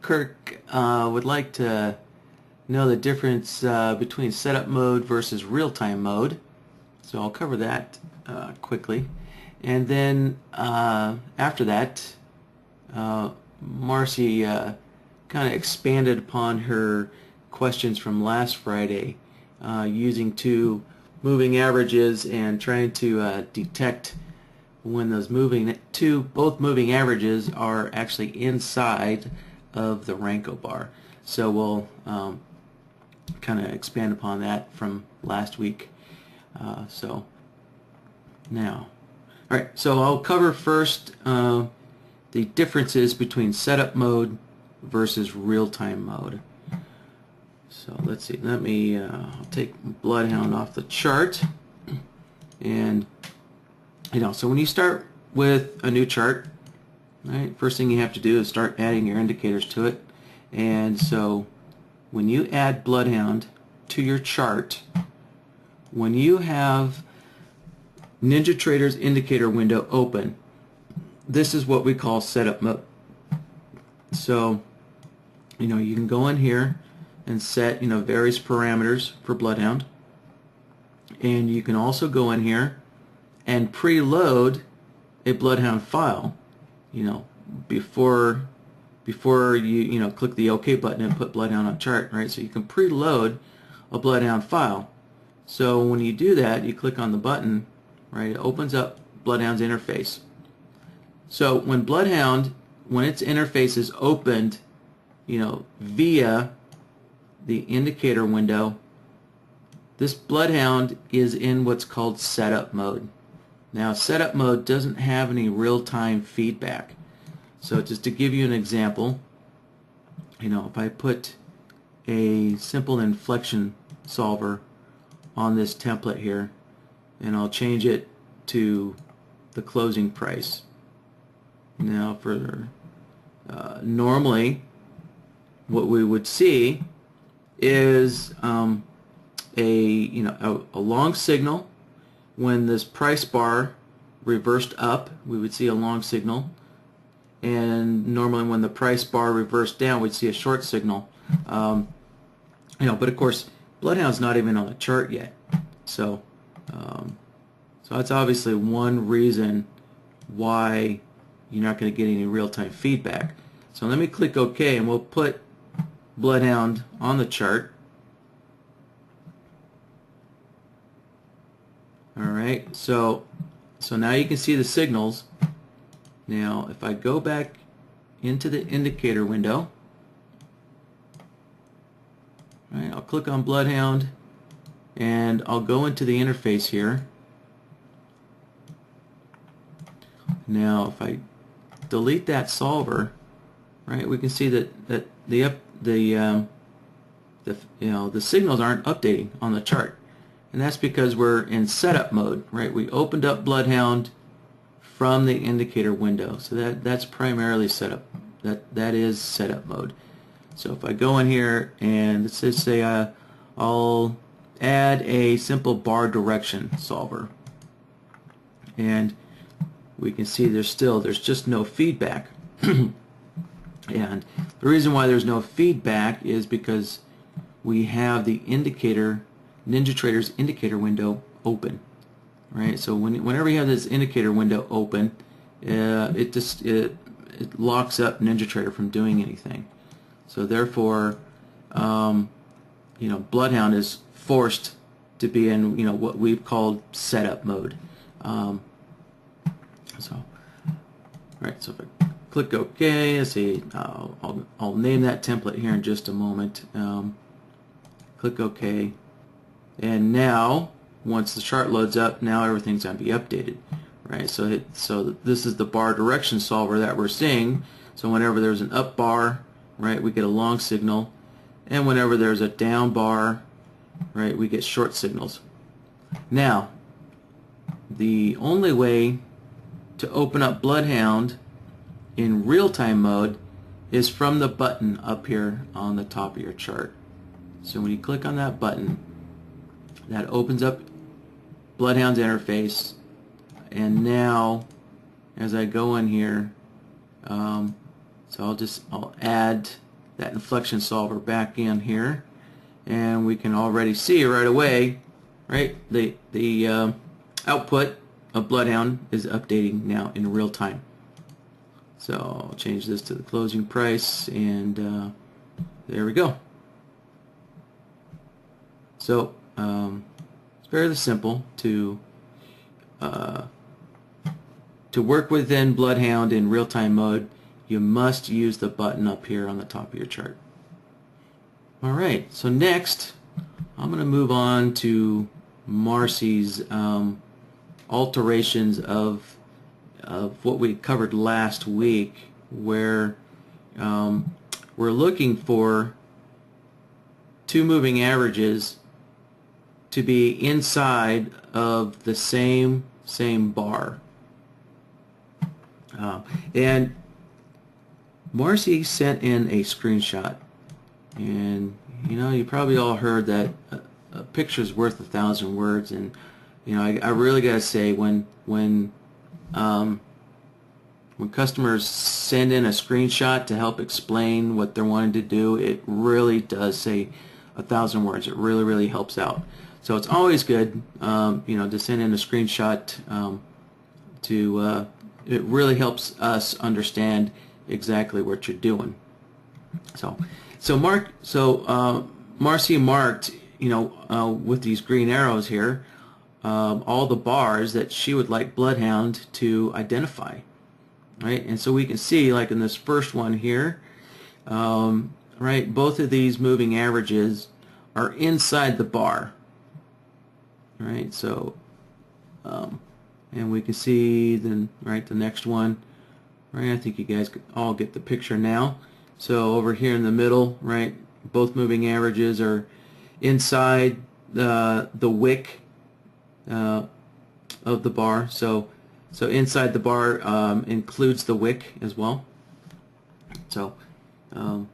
Kirk would like to know the difference between setup mode versus real-time mode. So I'll cover that quickly. And then after that, Marcy kind of expanded upon her questions from last Friday using two moving averages and trying to detect when those both moving averages are actually inside of the Renko bar. So we'll kind of expand upon that from last week. So now, all right. So I'll cover first the differences between setup mode versus real-time mode. So let's see. I'll take BloodHound off the chart, and so when you start with a new chart, right, first thing you have to do is start adding your indicators to it. And so when you add BloodHound to your chart, when you have NinjaTrader's indicator window open, this is what we call setup mode. So you can go in here and set various parameters for BloodHound, and you can also go in here and preload a BloodHound file, before you click the OK button and put BloodHound on chart, right? So you can preload a BloodHound file. So when you do that, you click on the button, right? It opens up BloodHound's interface. So when its interface is opened, via the indicator window, this BloodHound is in what's called setup mode. Now, setup mode doesn't have any real-time feedback. So just to give you an example, if I put a simple inflection solver on this template here, and I'll change it to the closing price. Now, for normally, what we would see is a long signal. When this price bar reversed up, we would see a long signal, and normally when the price bar reversed down, we'd see a short signal. But of course, BloodHound's not even on the chart yet, so that's obviously one reason why you're not going to get any real-time feedback. So let me click OK, and we'll put BloodHound on the chart. Alright, so now you can see the signals. Now if I go back into the indicator window, right, I'll click on BloodHound and I'll go into the interface here. Now if I delete that solver, right, we can see that the signals aren't updating on the chart. And that's because we're in setup mode, right? We opened up BloodHound from the indicator window. So that's primarily setup. That is setup mode. So if I go in here and let's just say I'll add a simple bar direction solver, and we can see there's just no feedback. And the reason why there's no feedback is because we have the NinjaTrader's indicator window open, right? So whenever you have this indicator window open, it locks up NinjaTrader from doing anything. So therefore, BloodHound is forced to be in what we've called setup mode. So if I click OK, let's see, I'll name that template here in just a moment. Click OK. And now, once the chart loads up, now everything's going to be updated, right? So this is the bar direction solver that we're seeing. So whenever there's an up bar, right, we get a long signal, and whenever there's a down bar, right, we get short signals. Now, the only way to open up BloodHound in real-time mode is from the button up here on the top of your chart. So when you click on that button, that opens up BloodHound's interface, and now as I go in here, so I'll add that inflection solver back in here, and we can already see right away, right, the output of BloodHound is updating now in real time. So I'll change this to the closing price, and there we go. So it's fairly simple to work within BloodHound in real-time mode. You must use the button up here on the top of your chart. Alright, so next I'm going to move on to Marcy's alterations of what we covered last week, where we're looking for two moving averages to be inside of the same bar. And Marcy sent in a screenshot, and you know, you probably all heard that a picture's worth 1,000 words, and you know, I really gotta say, when customers send in a screenshot to help explain what they're wanting to do, it really does say 1,000 words. It really helps out. So it's always good, you know, to send in a screenshot. It really helps us understand exactly what you're doing. So Marcy marked, you know, with these green arrows here, all the bars that she would like BloodHound to identify, right? And so we can see, like in this first one here, right, both of these moving averages are inside the bar, right? So and we can see then, right, the next one, right? I think you guys all get the picture now. So over here in the middle, right, both moving averages are inside the wick of the bar. So inside the bar includes the wick as well. So all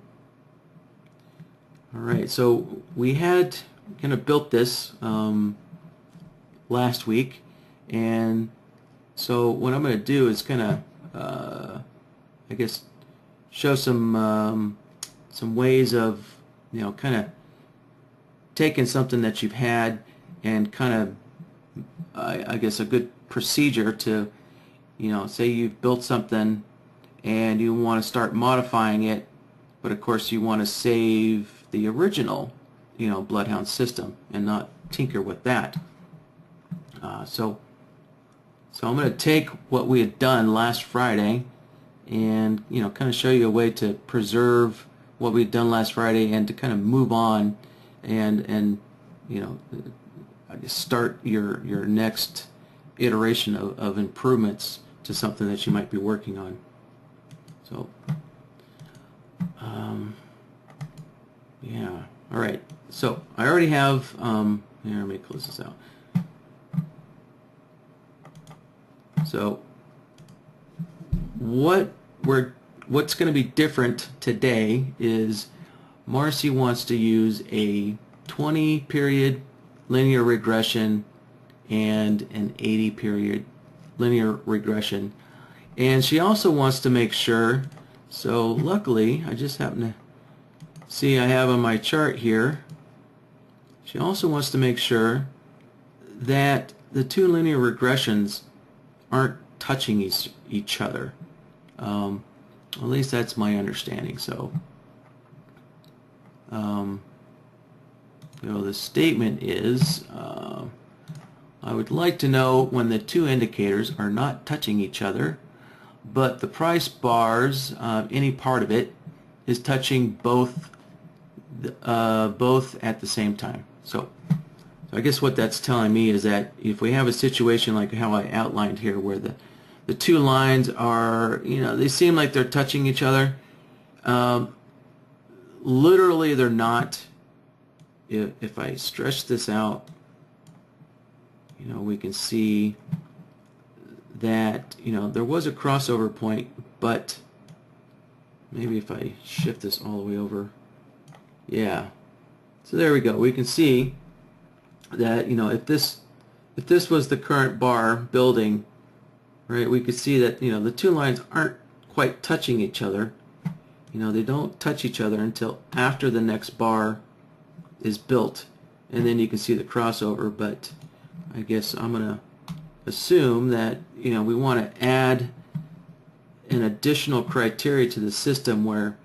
right, so we had kind of built this last week, and so what I'm going to do is kind of I guess show some ways of, you know, kind of taking something that you've had and kind of I guess a good procedure to, you know, say you've built something and you want to start modifying it, but of course you want to save the original, you know, BloodHound system and not tinker with that. So I'm going to take what we had done last Friday and, you know, kind of show you a way to preserve what we had done last Friday and to kind of move on and you know, I guess start your next iteration of improvements to something that you might be working on. So yeah, all right, so I already have here, let me close this out. So what's going to be different today is Marcy wants to use a 20 period linear regression and an 80 period linear regression, and she also wants to make sure, so luckily I just happen to see I have on my chart here, she also wants to make sure that the two linear regressions aren't touching each other. At least that's my understanding. So you know, the statement is I would like to know when the two indicators are not touching each other, but the price bars, any part of it, is touching both at the same time. So I guess what that's telling me is that if we have a situation like how I outlined here, where the two lines are, you know, they seem like they're touching each other, literally they're not. If I stretch this out, you know, we can see that, you know, there was a crossover point, but maybe if I shift this all the way over, yeah, so there we go. We can see that, you know, if this was the current bar building, right, we could see that, you know, the two lines aren't quite touching each other, they don't touch each other until after the next bar is built, and then you can see the crossover. But I guess I'm gonna assume that we want to add an additional criteria to the system where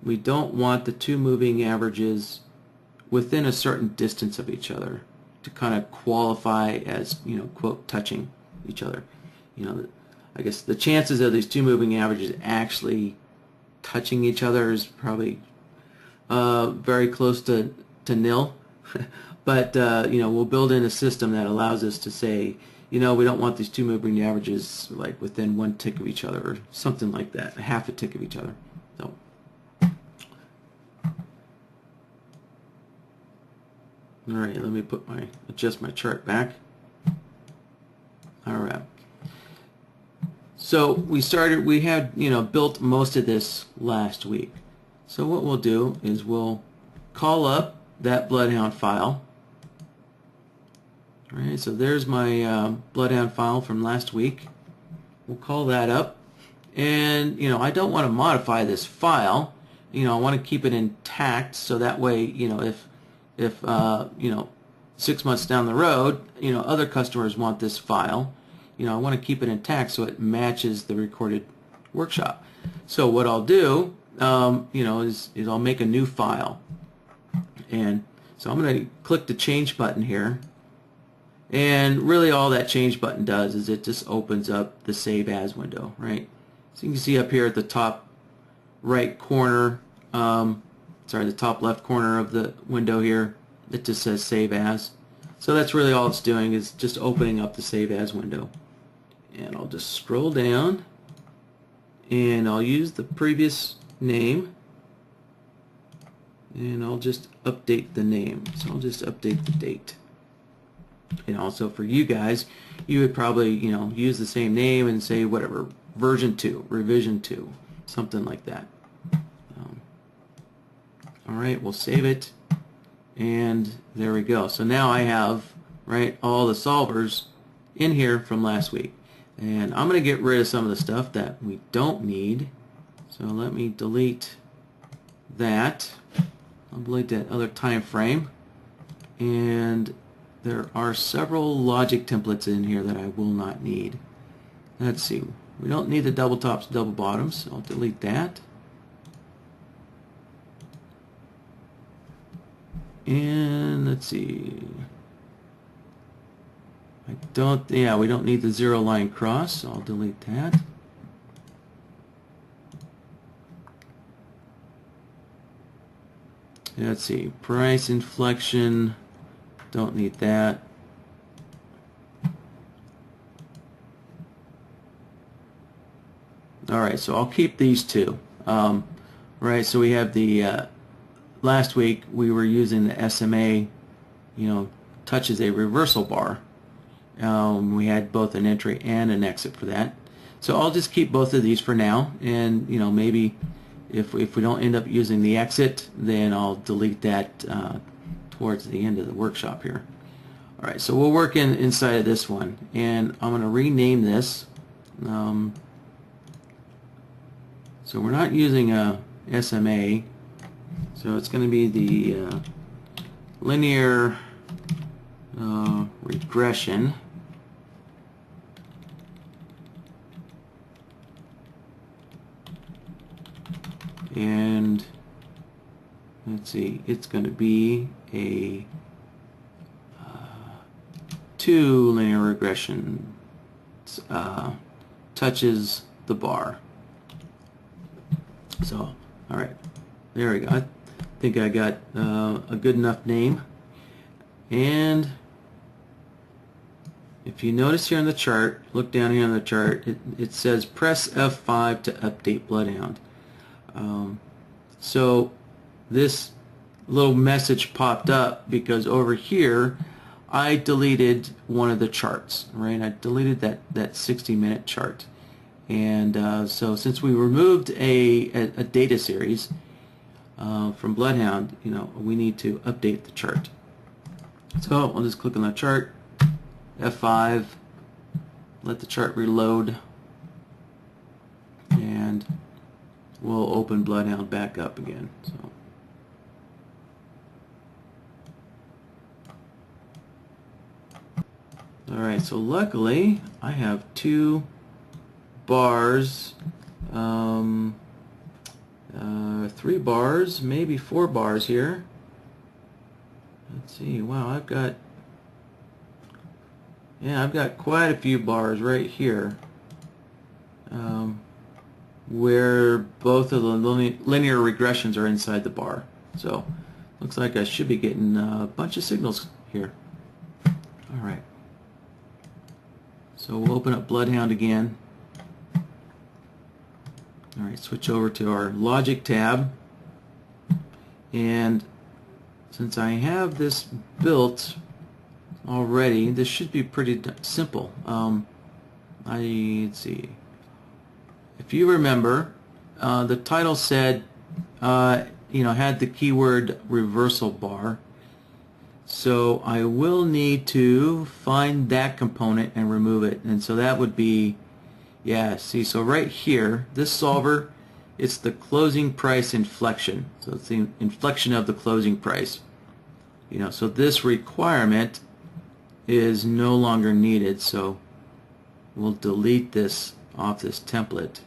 we don't want the two moving averages within a certain distance of each other to kind of qualify as quote touching each other. I guess the chances of these two moving averages actually touching each other is probably very close to nil. But we'll build in a system that allows us to say, we don't want these two moving averages like within 1 tick of each other or something like that, a half a tick of each other. So, all right, let me adjust my chart back. All right. So we had built most of this last week. So what we'll do is we'll call up that BloodHound file. All right, so there's my BloodHound file from last week. We'll call that up, and I don't want to modify this file. I want to keep it intact, so that way if 6 months down the road other customers want this file, I want to keep it intact so it matches the recorded workshop. So what I'll do is I'll make a new file, and so I'm going to click the change button here, and really all that change button does is it just opens up the save as window, right? So you can see up here at the top right corner, the top left corner of the window here, it just says save as. So that's really all it's doing, is just opening up the save as window. And I'll just scroll down, and I'll use the previous name, and I'll just update the name. So I'll just update the date. And also for you guys, you would probably use the same name and say whatever, version 2, revision 2, something like that. All right, we'll save it, and there we go. So now I have all the solvers in here from last week, and I'm going to get rid of some of the stuff that we don't need. So let me delete that. I'll delete that other time frame, and there are several logic templates in here that I will not need. Let's see, we don't need the double tops, double bottoms, so I'll delete that. And let's see, we don't need the zero line cross, so I'll delete that. Let's see, price inflection, don't need that. Alright, so I'll keep these two. Right, so we have the last week we were using the SMA, touches a reversal bar. We had both an entry and an exit for that. So I'll just keep both of these for now, and maybe if we don't end up using the exit, then I'll delete that towards the end of the workshop here. Alright, so we'll work inside of this one, and I'm going to rename this. So we're not using a SMA, so it's going to be the linear regression. And let's see, it's going to be a 2 linear regression touches the bar. So, alright, there we go. I think I got a good enough name. And if you notice here on the chart, look down here on the chart, it says press F5 to update BloodHound. So this little message popped up because over here I deleted one of the charts, right? I deleted that 60-minute chart. And so since we removed a data series from BloodHound, we need to update the chart. So I'll just click on the chart, F5, let the chart reload, and we'll open BloodHound back up again. So. Alright, so luckily I have 2 bars, 3 bars, maybe 4 bars here. Let's see, wow, I've got quite a few bars right here where both of the linear regressions are inside the bar. So looks like I should be getting a bunch of signals here. Alright. So we'll open up BloodHound again. Alright, switch over to our logic tab. And since I have this built already, this should be pretty simple. Let's see. If you remember, the title said, had the keyword reversal bar. So I will need to find that component and remove it. And so that would be, yeah, see, so right here, this solver, it's the closing price inflection. So it's the inflection of the closing price. So this requirement is no longer needed. So we'll delete this off this template.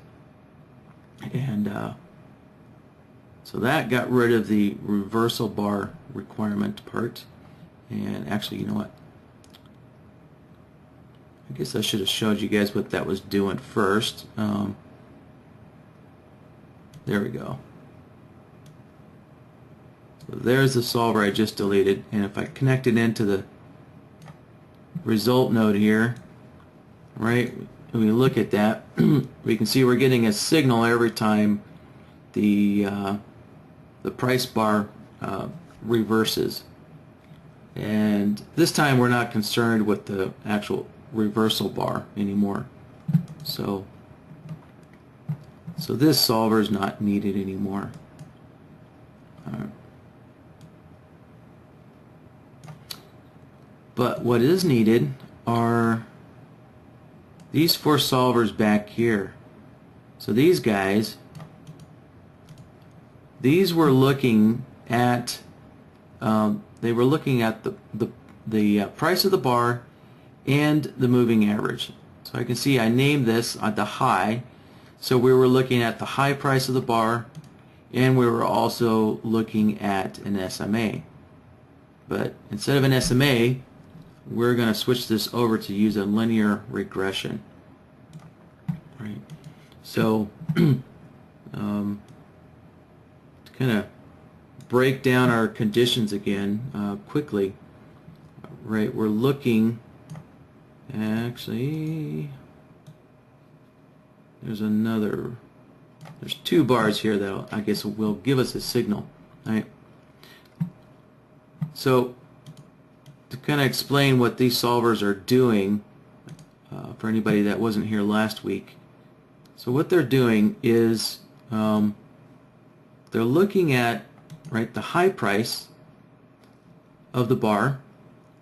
And so that got rid of the reversal bar requirement part. And actually, you know what? I guess I should have showed you guys what that was doing first. There we go. So there's the solver I just deleted. And if I connect it into the result node here, right, when we look at that, we can see we're getting a signal every time the price bar reverses. And this time we're not concerned with the actual reversal bar anymore. So this solver is not needed anymore. But what is needed are these 4 solvers back here. So these guys, these were looking at they were looking at the price of the bar and the moving average. So I can see I named this at the high. So we were looking at the high price of the bar, and we were also looking at an SMA. But instead of an SMA, we're going to switch this over to use a linear regression. Right. So to kind of break down our conditions again quickly, right, we're looking, actually there's 2 bars here that I guess will give us a signal, right? So to kind of explain what these solvers are doing for anybody that wasn't here last week, so what they're doing is they're looking at, right, the high price of the bar,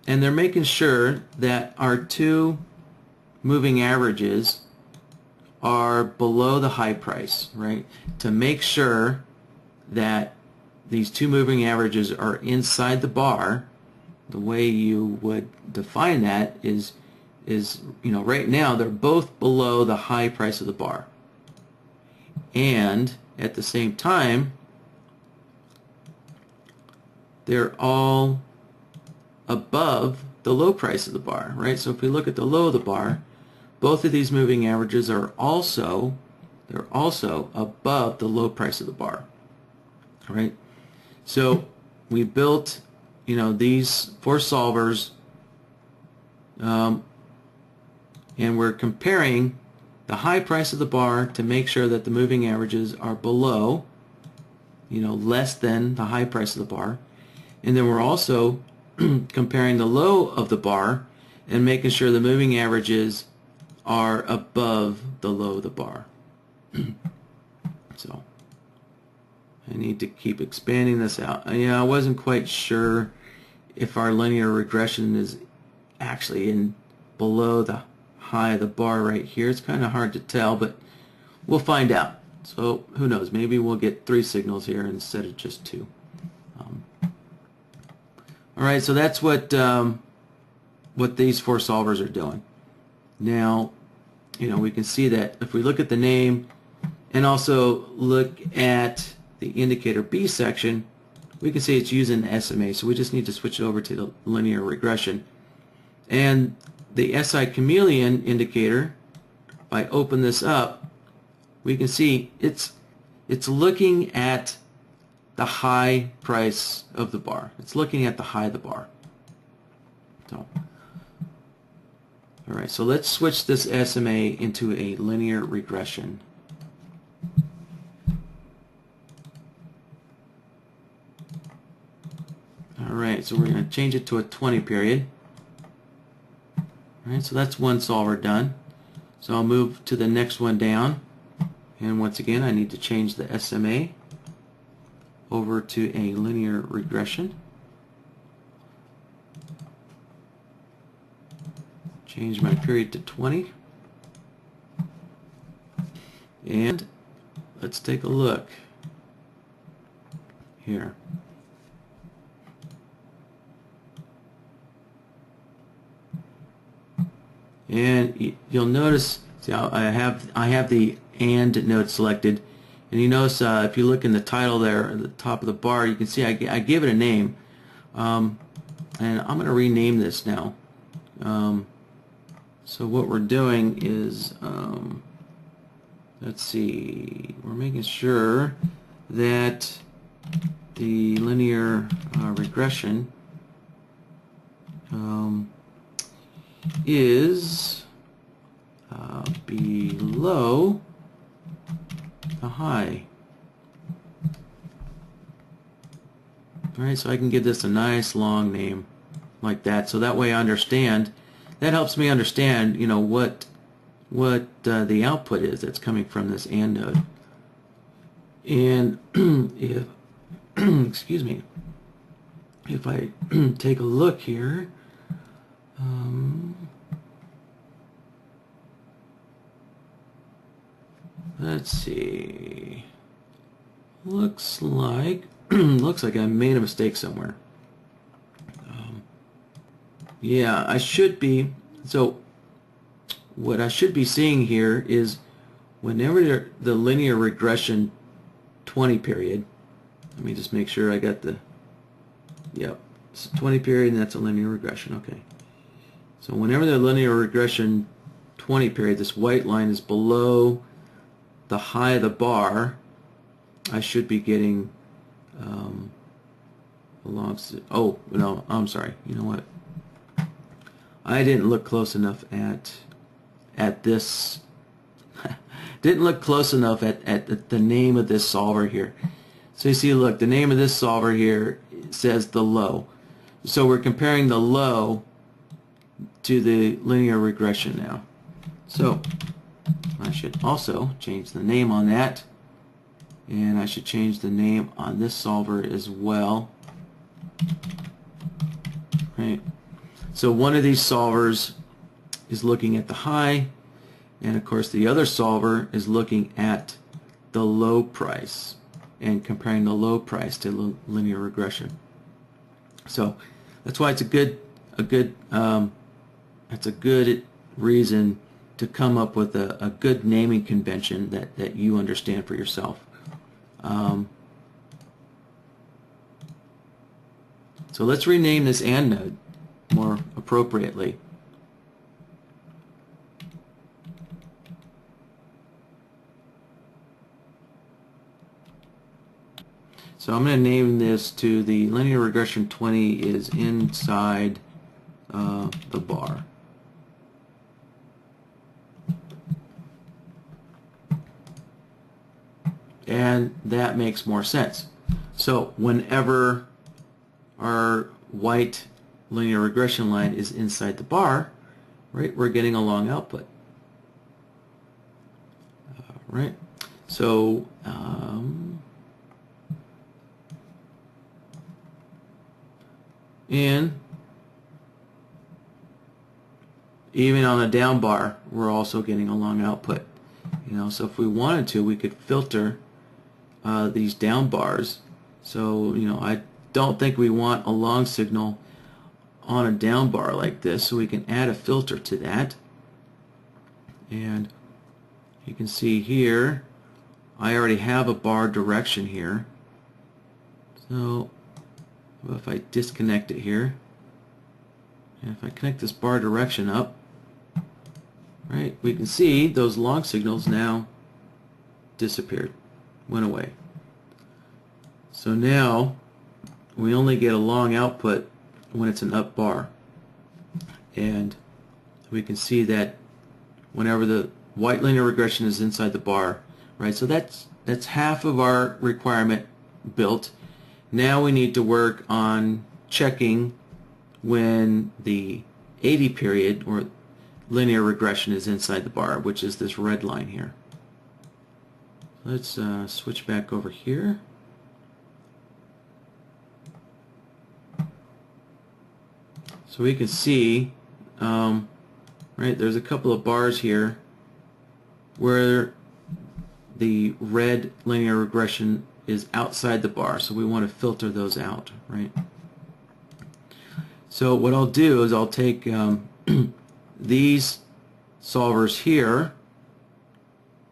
and they're making sure that our 2 moving averages are below the high price, right? To make sure that these 2 moving averages are inside the bar, the way you would define that is right now they're both below the high price of the bar, and at the same time they're all above the low price of the bar, right? So if we look at the low of the bar, both of these moving averages are also above the low price of the bar, right? So we built these 4 solvers, and we're comparing the high price of the bar to make sure that the moving averages are below, less than the high price of the bar. And then we're also comparing the low of the bar and making sure the moving averages are above the low of the bar. So I need to keep expanding this out. I wasn't quite sure if our linear regression is actually in below the high of the bar right here. It's kind of hard to tell, but we'll find out. So who knows, maybe we'll get 3 signals here instead of just 2. Alright, so that's what these 4 solvers are doing. Now, we can see that if we look at the name and also look at the indicator B section, we can see it's using the SMA, so we just need to switch it over to the linear regression. And the SI chameleon indicator, if I open this up, we can see it's looking at the high price of the bar. It's looking at the high of the bar. So, alright, so let's switch this SMA into a linear regression. Alright, so we're going to change it to a 20 period. Alright, so that's one solver done. So I'll move to the next one down. And once again, I need to change the SMA over to a linear regression. Change my period to 20. And let's take a look here. And you'll notice, see, I have the AND node selected, and you notice if you look in the title there at the top of the bar, you can see I give it a name, and I'm going to rename this now. So what we're doing is, let's see, we're making sure that the linear regression is below the high. Alright, so I can give this a nice long name like that, so that way I understand. That helps me understand, what the output is that's coming from this AND node. And if excuse me, if I take a look here, let's see. Looks like I made a mistake somewhere. Yeah, I should be. So what I should be seeing here is whenever the linear regression 20 period. Let me just make sure I got the. Yep, it's a 20 period, and that's a linear regression. Okay. So whenever the linear regression 20 period, this white line is below the high of the bar, I should be getting oh no, I'm sorry. You know what? I didn't look close enough at this. Didn't look close enough at the name of this solver here. So you see, look, the name of this solver here says the low. So we're comparing the low to the linear regression now. So I should also change the name on that, and I should change the name on this solver as well. Right. So one of these solvers is looking at the high, and of course the other solver is looking at the low price and comparing the low price to linear regression. So that's why it's that's a good reason to come up with a good naming convention that you understand for yourself. So let's rename this AND node more appropriately. So I'm going to name this to the linear regression 20 is inside the bar. And that makes more sense. So whenever our white linear regression line is inside the bar, right, we're getting a long output. Right. So and even on a down bar, we're also getting a long output. So if we wanted to, we could filter these down bars. So I don't think we want a long signal on a down bar like this, so we can add a filter to that. And you can see here I already have a bar direction here. So if I disconnect it here, and if I connect this bar direction up, right, we can see those long signals now disappeared, went away. So now we only get a long output when it's an up bar, and we can see that whenever the white linear regression is inside the bar, right? So that's half of our requirement built. Now we need to work on checking when the 80 period or linear regression is inside the bar, which is this red line here. Let's switch back over here. So we can see, right, there's a couple of bars here where the red linear regression is outside the bar, so we want to filter those out, right? So what I'll do is I'll take these solvers here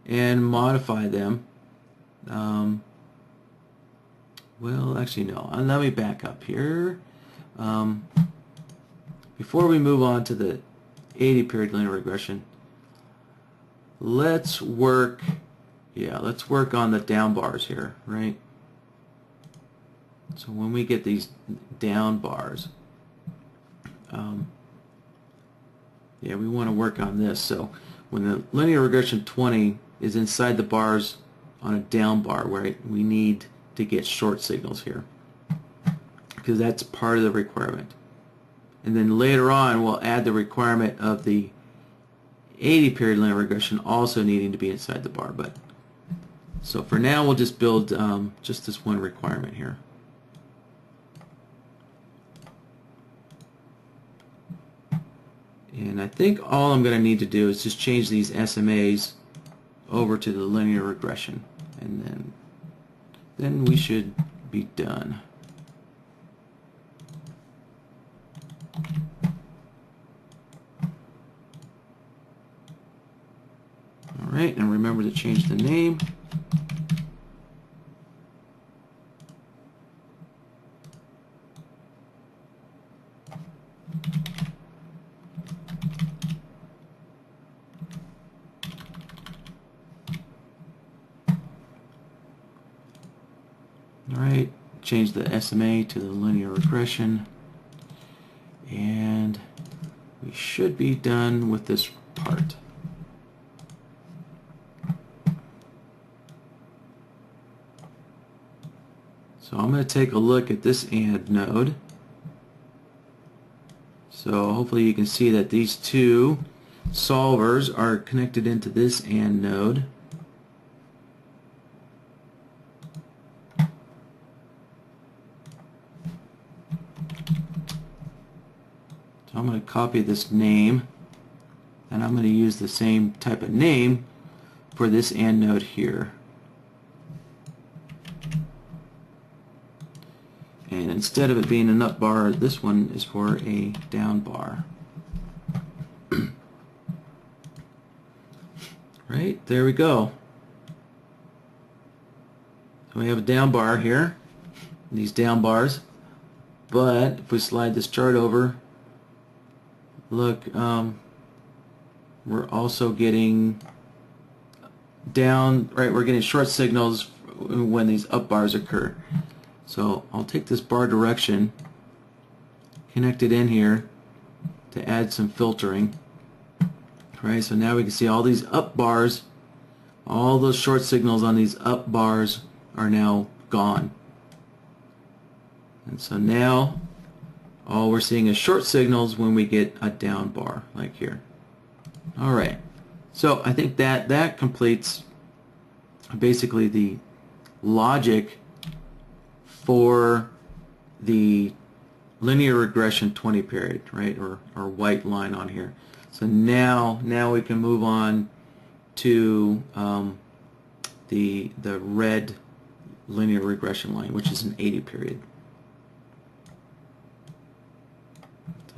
and modify them. Well, actually no, let me back up here. Before we move on to the 80 period linear regression, let's work on the down bars here, right? So when we get these down bars, we want to work on this. So when the linear regression 20 is inside the bars on a down bar, where we need to get short signals here, because that's part of the requirement. And then later on we'll add the requirement of the 80 period linear regression also needing to be inside the bar. But so for now we'll just build just this one requirement here. And I think all I'm going to need to do is just change these SMAs over to the linear regression, and then we should be done. Alright, and remember to change the name. Alright, change the SMA to the linear regression, and we should be done with this part. So I'm going to take a look at this AND node. So hopefully you can see that these two solvers are connected into this AND node. So I'm going to copy this name, and I'm going to use the same type of name for this AND node here. And instead of it being an up bar, this one is for a down bar. Right, there we go. So we have a down bar here, these down bars, but if we slide this chart over, look, we're also getting down, right, we're getting short signals when these up bars occur. So I'll take this bar direction, connect it in here to add some filtering. Right, so now we can see all these up bars, all those short signals on these up bars are now gone. And so now all we're seeing is short signals when we get a down bar like here. Alright, so I think that completes basically the logic for the linear regression 20 period, right, or white line on here. So now we can move on to the red linear regression line, which is an 80 period.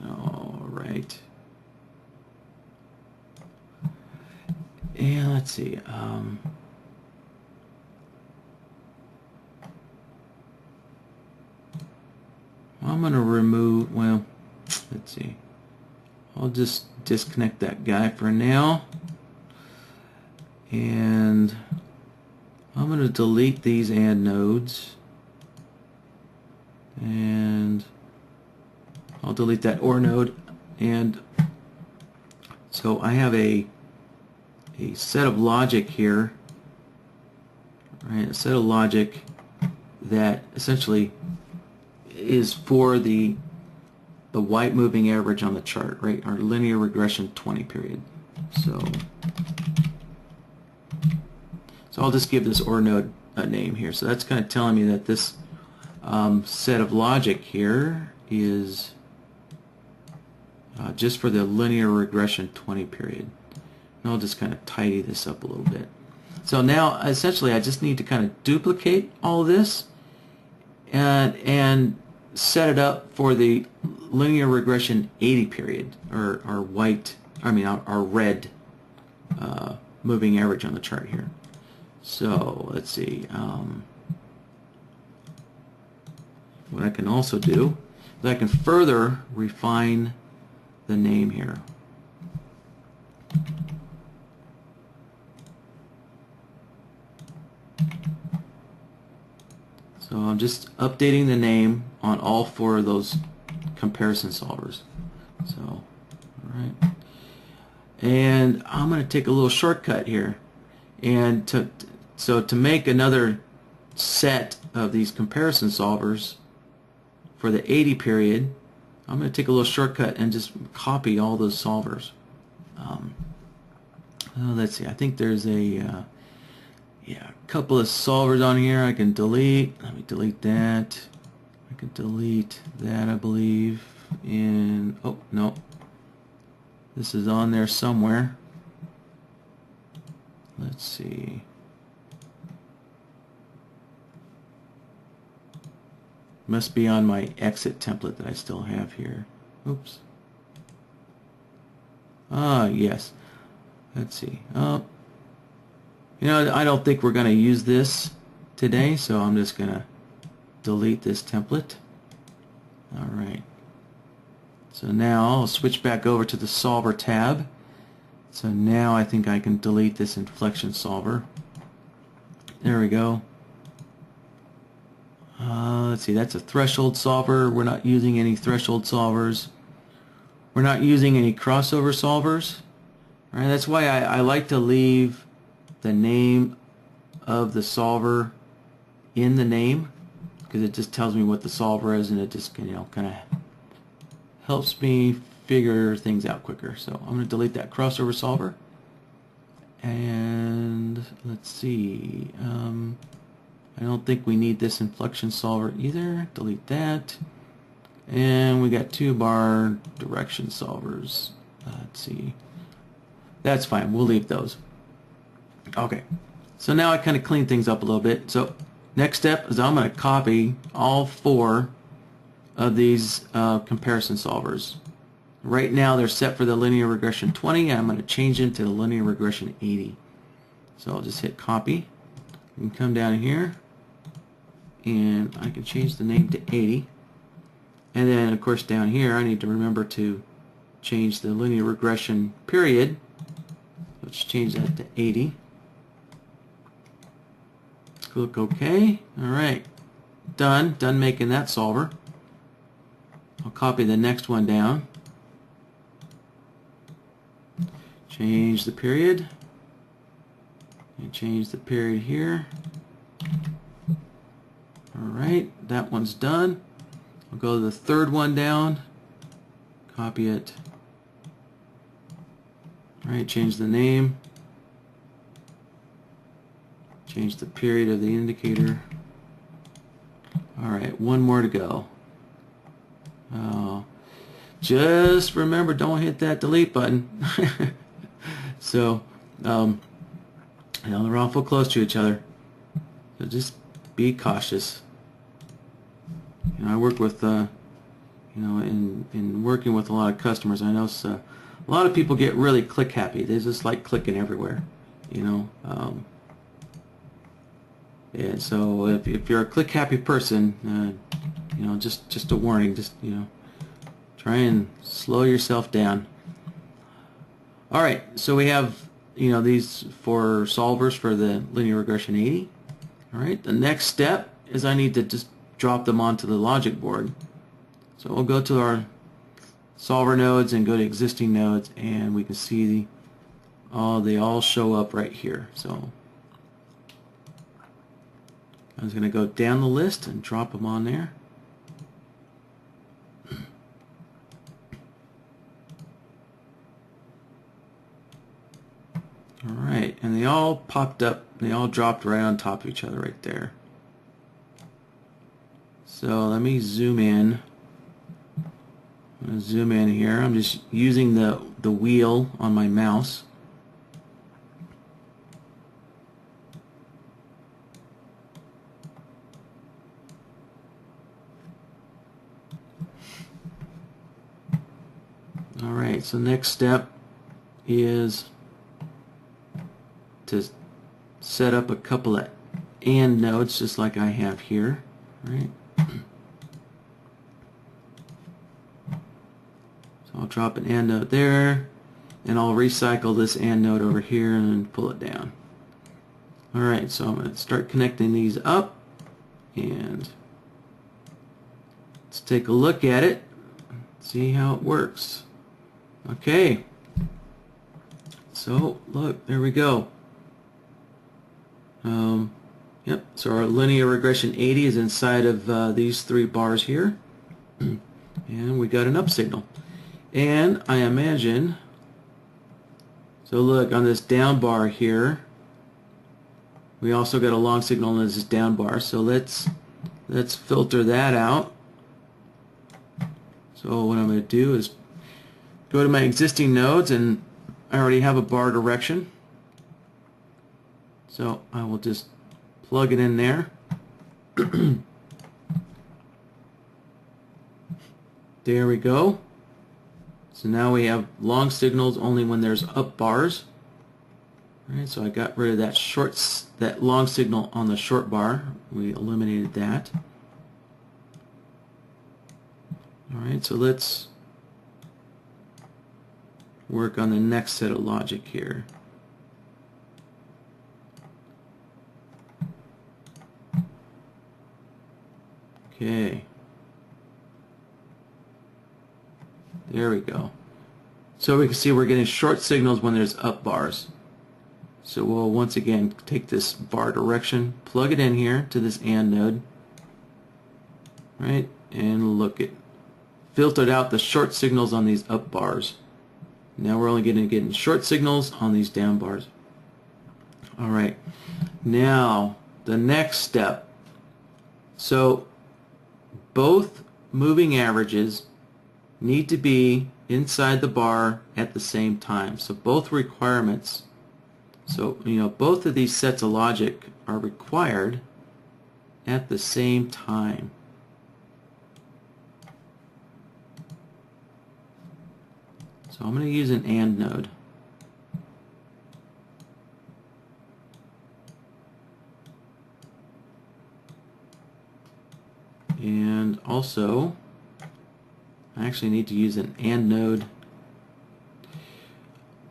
All right. And let's see. I'm going to remove, well, let's see. I'll just disconnect that guy for now. And I'm going to delete these and nodes. And I'll delete that OR node. And so I have a set of logic here, right? A set of logic that essentially is for the white moving average on the chart, right? Our linear regression 20 period. So I'll just give this OR node a name here. So that's kind of telling me that this set of logic here is just for the linear regression 20 period. And I'll just kind of tidy this up a little bit. So now essentially I just need to kind of duplicate all of this and set it up for the linear regression 80 period, or our red moving average on the chart here. So let's see. What I can also do is I can further refine the name here. So I'm just updating the name on all four of those comparison solvers. So, all right. And I'm going to take a little shortcut here. And to make another set of these comparison solvers for the 80 period, I'm going to take a little shortcut and just copy all those solvers. Let's see. I think there's a couple of solvers on here I can delete. Let me delete that. I can delete that, I believe. And oh no, this is on there somewhere. Let's see. Must be on my exit template that I still have here. Oops. Ah, yes. Let's see. Oh, you know, I don't think we're going to use this today, so I'm just going to delete this template. All right. So now I'll switch back over to the solver tab. So now I think I can delete this inflection solver. There we go. Let's see, that's a threshold solver. We're not using any threshold solvers. We're not using any crossover solvers. All right, that's why I like to leave the name of the solver in the name, because it just tells me what the solver is, and it just kind of helps me figure things out quicker. So I'm going to delete that crossover solver. And let's see, I don't think we need this inflection solver either. Delete that. And we got two bar direction solvers. Let's see. That's fine. We'll leave those. Okay. So now I kind of clean things up a little bit. So next step is I'm going to copy all four of these comparison solvers. Right now they're set for the linear regression 20. I'm going to change them to the linear regression 80. So I'll just hit copy. You can come down here and I can change the name to 80. And then of course down here I need to remember to change the linear regression period. Let's change that to 80. Click OK. Alright. Done making that solver. I'll copy the next one down. Change the period. And change the period here. Alright, that one's done. I'll go to the third one down. Copy it. Alright, change the name. Change the period of the indicator. Alright, one more to go. Just remember, don't hit that delete button. So, You know, they're awful close to each other, so just be cautious. You know, I work with, you know, in working with a lot of customers, I know a lot of people get really click happy. They just like clicking everywhere, you know. And so if you're a click happy person, you know, just a warning, just, you know, try and slow yourself down. All right, so we have, you know, these four solvers for the linear regression 80. All right, the next step is I need to just drop them onto the logic board. So we'll go to our solver nodes and go to existing nodes, and we can see they all show up right here. So I'm just going to go down the list and drop them on there. Alright, and they all popped up, they all dropped right on top of each other right there. So let me zoom in. I'm going to zoom in here. I'm just using the wheel on my mouse. Alright, so next step is to set up a couple of AND nodes just like I have here, right? So I'll drop an AND node there, and I'll recycle this AND node over here and pull it down. Alright, so I'm going to start connecting these up, and let's take a look at it, see how it works. Okay, so look, there we go. Yep, so our linear regression 80 is inside of these three bars here, and we got an up signal. And I imagine, so look, on this down bar here, we also got a long signal on this down bar, so let's filter that out. So what I'm going to do is go to my existing nodes, and I already have a bar direction. So I will just plug it in there. There we go. So now we have long signals only when there's up bars. All right, so I got rid of that long signal on the short bar. We eliminated that. All right, so let's work on the next set of logic here. Okay, there we go. So we can see we're getting short signals when there's up bars. So we'll once again take this bar direction, plug it in here to this AND node, right, and look, it filtered out the short signals on these up bars. Now we're only getting short signals on these down bars. Alright, now the next step. So both moving averages need to be inside the bar at the same time. So both requirements, so you know, both of these sets of logic are required at the same time. So I'm going to use an AND node. And also, I actually need to use an AND node.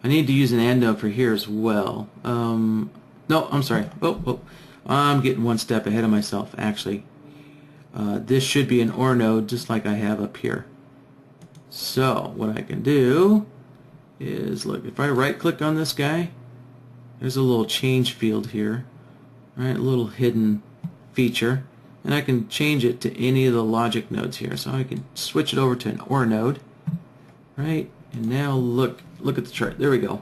I need to use an AND node for here as well. No, I'm sorry. Oh, I'm getting one step ahead of myself, actually. This should be an OR node, just like I have up here. So, what I can do is, look, if I right-click on this guy, there's a little change field here, right? A little hidden feature. And I can change it to any of the logic nodes here. So I can switch it over to an OR node, right? And now look at the chart. There we go.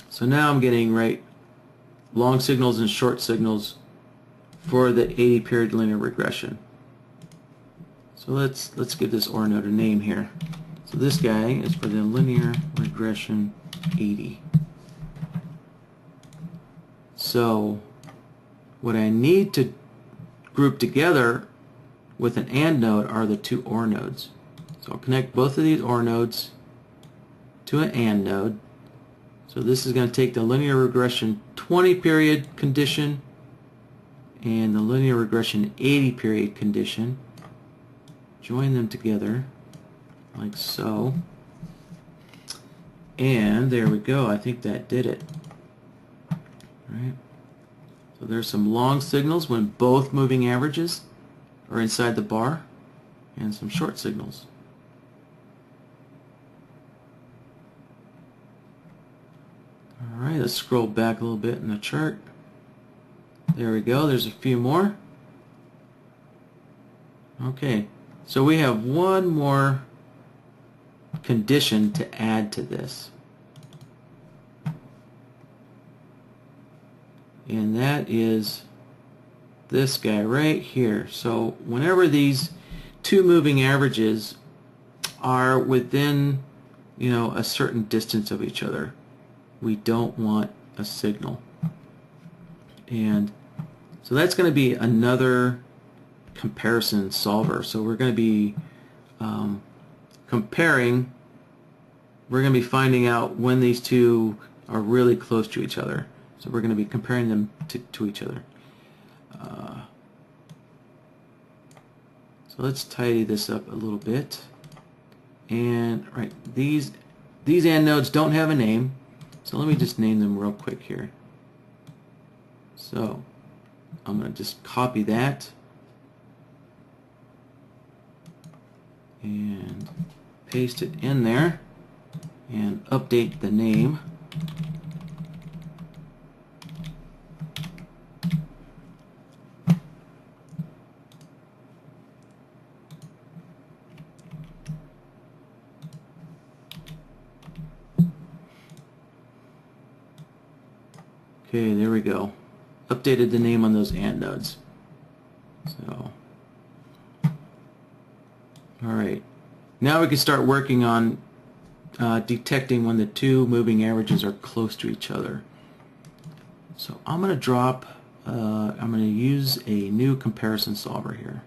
So now I'm getting, right, long signals and short signals for the 80 period linear regression. So let's give this OR node a name here. So this guy is for the linear regression 80. So what I need to group together with an AND node are the two OR nodes. So I'll connect both of these OR nodes to an AND node. So this is going to take the linear regression 20 period condition and the linear regression 80 period condition. Join them together like so. And there we go. I think that did it. Right. So there's some long signals when both moving averages are inside the bar, and some short signals. Alright, let's scroll back a little bit in the chart. There we go, there's a few more. Okay, so we have one more condition to add to this. And that is this guy right here. So whenever these two moving averages are within, a certain distance of each other, we don't want a signal. And so that's going to be another comparison solver. So we're going to be comparing, we're going to be finding out when these two are really close to each other. So we're going to be comparing them to each other. So let's tidy this up a little bit. And right, these AND nodes don't have a name. So let me just name them real quick here. So I'm going to just copy that and paste it in there and update the name. Okay, there we go. Updated the name on those AND nodes. So, alright. Now we can start working on detecting when the two moving averages are close to each other. So I'm going to use a new comparison solver here.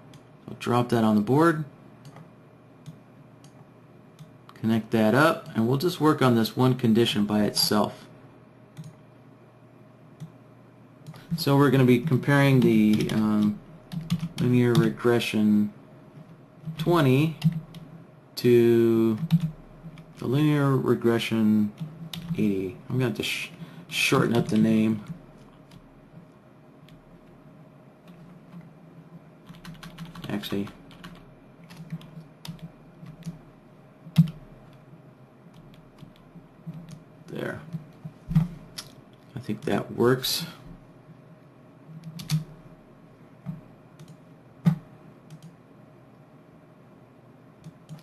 I'll drop that on the board. Connect that up, and we'll just work on this one condition by itself. So we're going to be comparing the linear regression 20 to the linear regression 80. I'm going to have to shorten up the name. Actually, there. I think that works.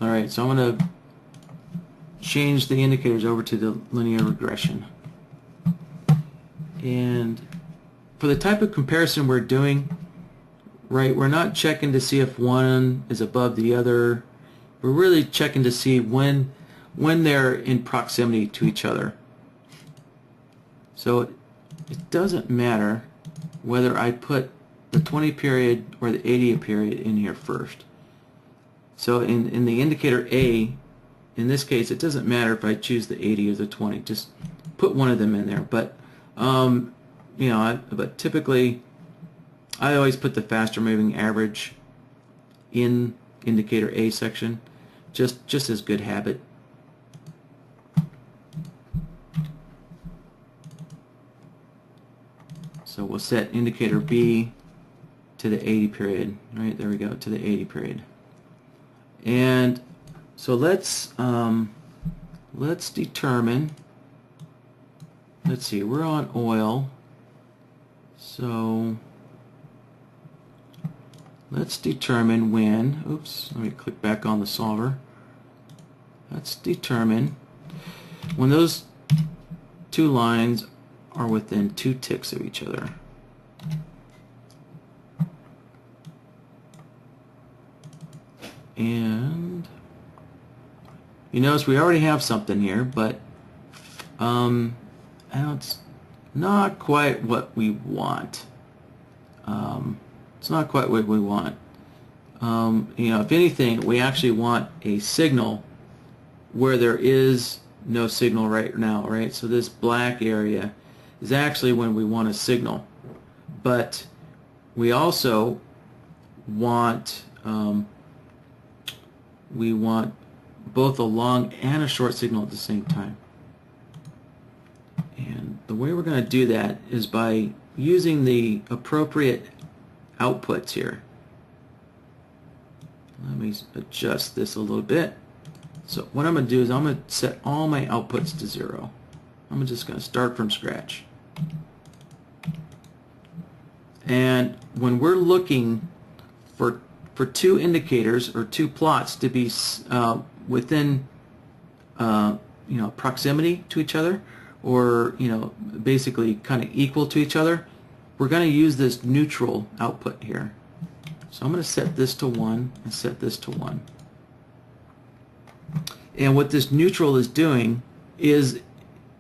Alright, so I'm going to change the indicators over to the linear regression. And for the type of comparison we're doing, right, we're not checking to see if one is above the other. We're really checking to see when they're in proximity to each other. So it doesn't matter whether I put the 20 period or the 80 period in here first. So in the indicator A, in this case, it doesn't matter if I choose the 80 or the 20. Just put one of them in there. But but typically, I always put the faster moving average in indicator A section, just as good habit. So we'll set indicator B to the 80 period. Right, there we go, to the 80 period. And so let's determine, let's see, we're on oil, so let's determine when, oops, let me click back on the solver. Let's determine when those two lines are within 2 ticks of each other. And you notice we already have something here, but I not quite what we want. It's not quite what we want. You know, if anything, we actually want a signal where there is no signal right now, right? So this black area is actually when we want a signal, but we also want both a long and a short signal at the same time. And the way we're going to do that is by using the appropriate outputs here. Let me adjust this a little bit. So what I'm going to do is I'm going to set all my outputs to 0. I'm just going to start from scratch. And when we're looking for two indicators or two plots to be within you know, proximity to each other, or you know, basically kind of equal to each other, we're going to use this neutral output here. So I'm going to set this to 1 and set this to 1. And what this neutral is doing is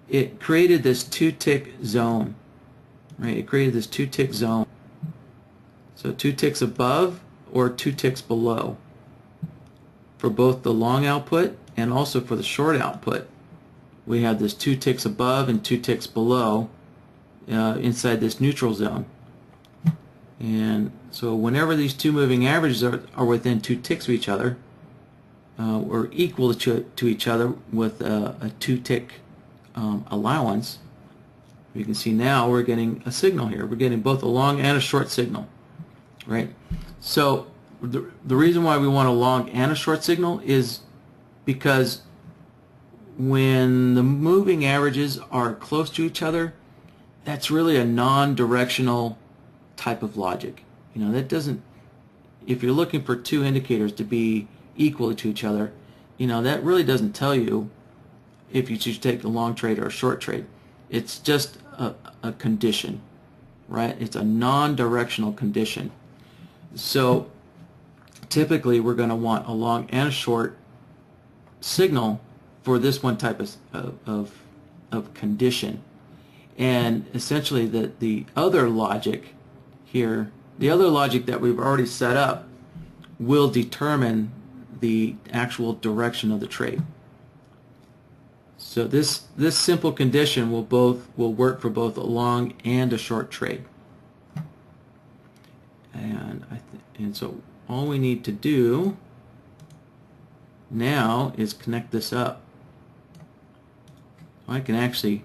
it created this 2-tick zone, right? It created this 2-tick zone. So 2 ticks above or 2 ticks below for both the long output and also for the short output. We have this 2 ticks above and 2 ticks below inside this neutral zone. And so whenever these two moving averages are within 2 ticks of each other, or equal to each other with a 2-tick allowance, you can see now we're getting a signal here. We're getting both a long and a short signal, right? So the reason why we want a long and a short signal is because when the moving averages are close to each other, that's really a non-directional type of logic. You know, that doesn't, if you're looking for two indicators to be equal to each other, you know, that really doesn't tell you if you should take a long trade or a short trade. It's just a condition, right? It's a non-directional condition. So typically we're going to want a long and a short signal for this one type of condition. And essentially the other logic here, the other logic that we've already set up, will determine the actual direction of the trade. So this simple condition will work for both a long and a short trade. And so all we need to do now is connect this up. I can actually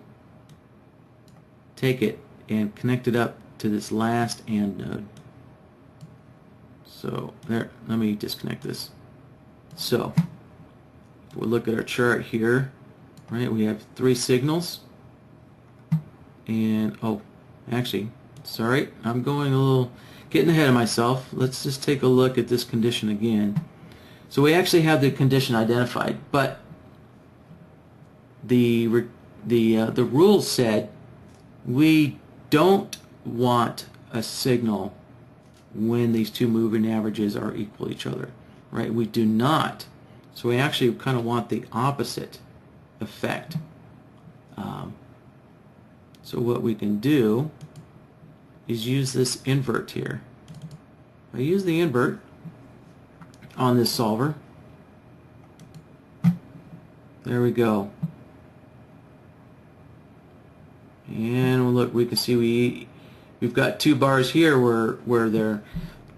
take it and connect it up to this last AND node. So there, let me disconnect this. So if we look at our chart here, right, we have 3 signals, and oh, actually, sorry, I'm getting ahead of myself. Let's just take a look at this condition again. So we actually have the condition identified, but the rule said we don't want a signal when these two moving averages are equal to each other, right? We do not. So we actually kind of want the opposite effect. So what we can do is use this invert here. I use the invert on this solver. There we go. And look, we can see we've got 2 bars here where they're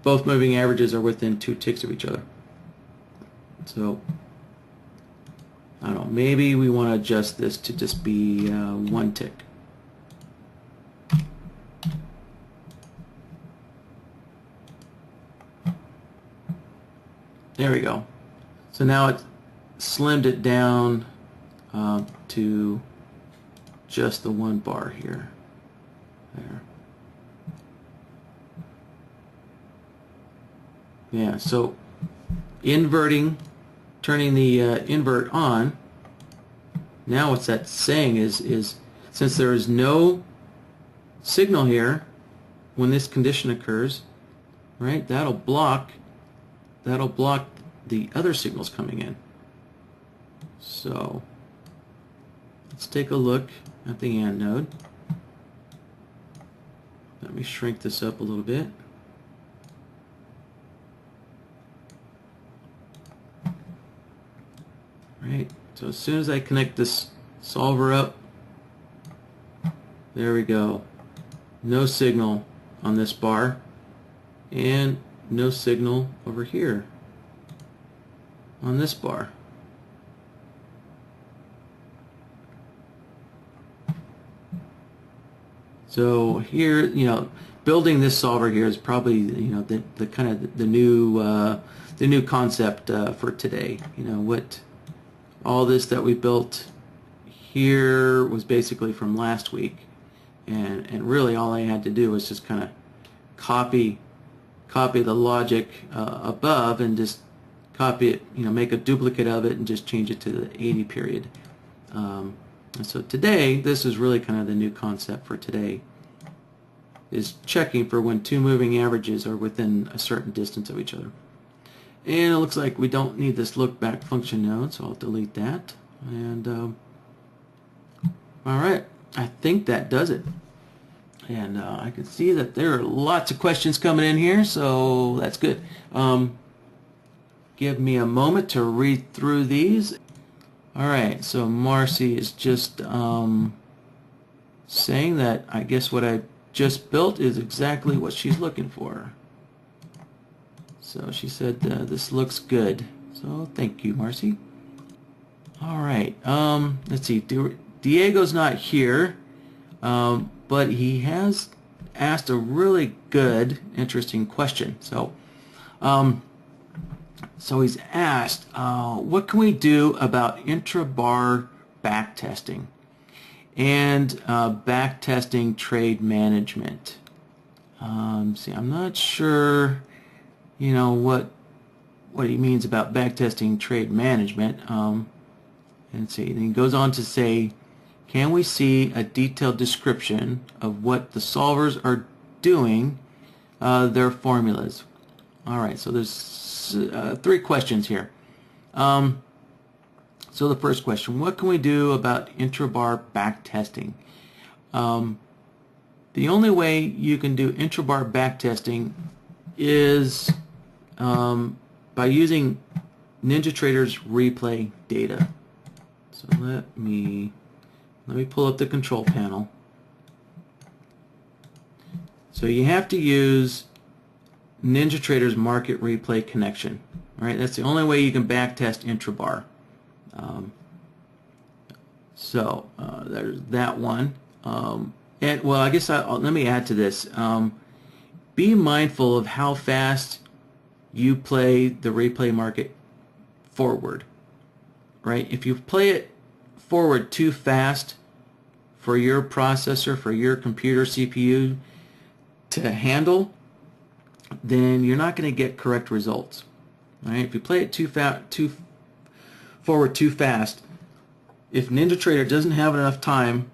both moving averages are within 2 ticks of each other. So I don't know, maybe we want to adjust this to just be 1 tick. There we go. So now it's slimmed it down to just the 1 bar here. There. Yeah, so inverting, turning the invert on, now what that's saying is since there is no signal here when this condition occurs, right, that'll block the other signals coming in. So let's take a look at the AND node. Let me shrink this up a little bit. Right, so as soon as I connect this solver up, there we go. No signal on this bar, and no signal over here on this bar. So here, building this solver here is probably, the kind of the new concept for today. What all this that we built here was basically from last week, and really all I had to do was just kind of copy the logic above and just copy it, make a duplicate of it and just change it to the 80 period. And so today, this is really kind of the new concept for today, is checking for when two moving averages are within a certain distance of each other. And it looks like we don't need this look back function node, so I'll delete that. And all right, I think that does it. And I can see that there are lots of questions coming in here, so that's good. Give me a moment to read through these. All right, so Marcy is just saying that I guess what I just built is exactly what she's looking for. So she said this looks good. So thank you, Marcy. All right, let's see. Diego's not here, but he has asked a really good, interesting question. So, he's asked, what can we do about intrabar backtesting and backtesting trade management? See, I'm not sure, what he means about backtesting trade management. And see, and he goes on to say, can we see a detailed description of what the solvers are doing, their formulas? All right, so there's 3 questions here. So the first question, what can we do about intrabar backtesting? The only way you can do intrabar backtesting is by using NinjaTrader's replay data. So let me pull up the control panel. So you have to use NinjaTrader's market replay connection. All right, that's the only way you can backtest intrabar. There's that one. And well, I guess let me add to this. Be mindful of how fast you play the replay market forward. Right? If you play it forward too fast for your processor, for your computer CPU to handle, then you're not going to get correct results. Right? If you play it too forward too fast, if NinjaTrader doesn't have enough time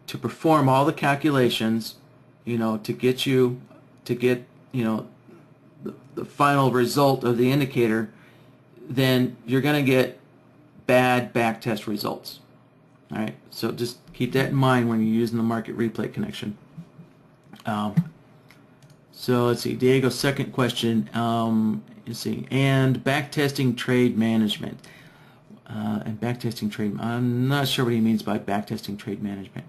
to perform all the calculations, to get the final result of the indicator, then you're going to get bad backtest results. All right, so just keep that in mind when you're using the market replay connection. So let's see, Diego's second question. Let's see, and backtesting trade management. And backtesting trade. I'm not sure what he means by backtesting trade management.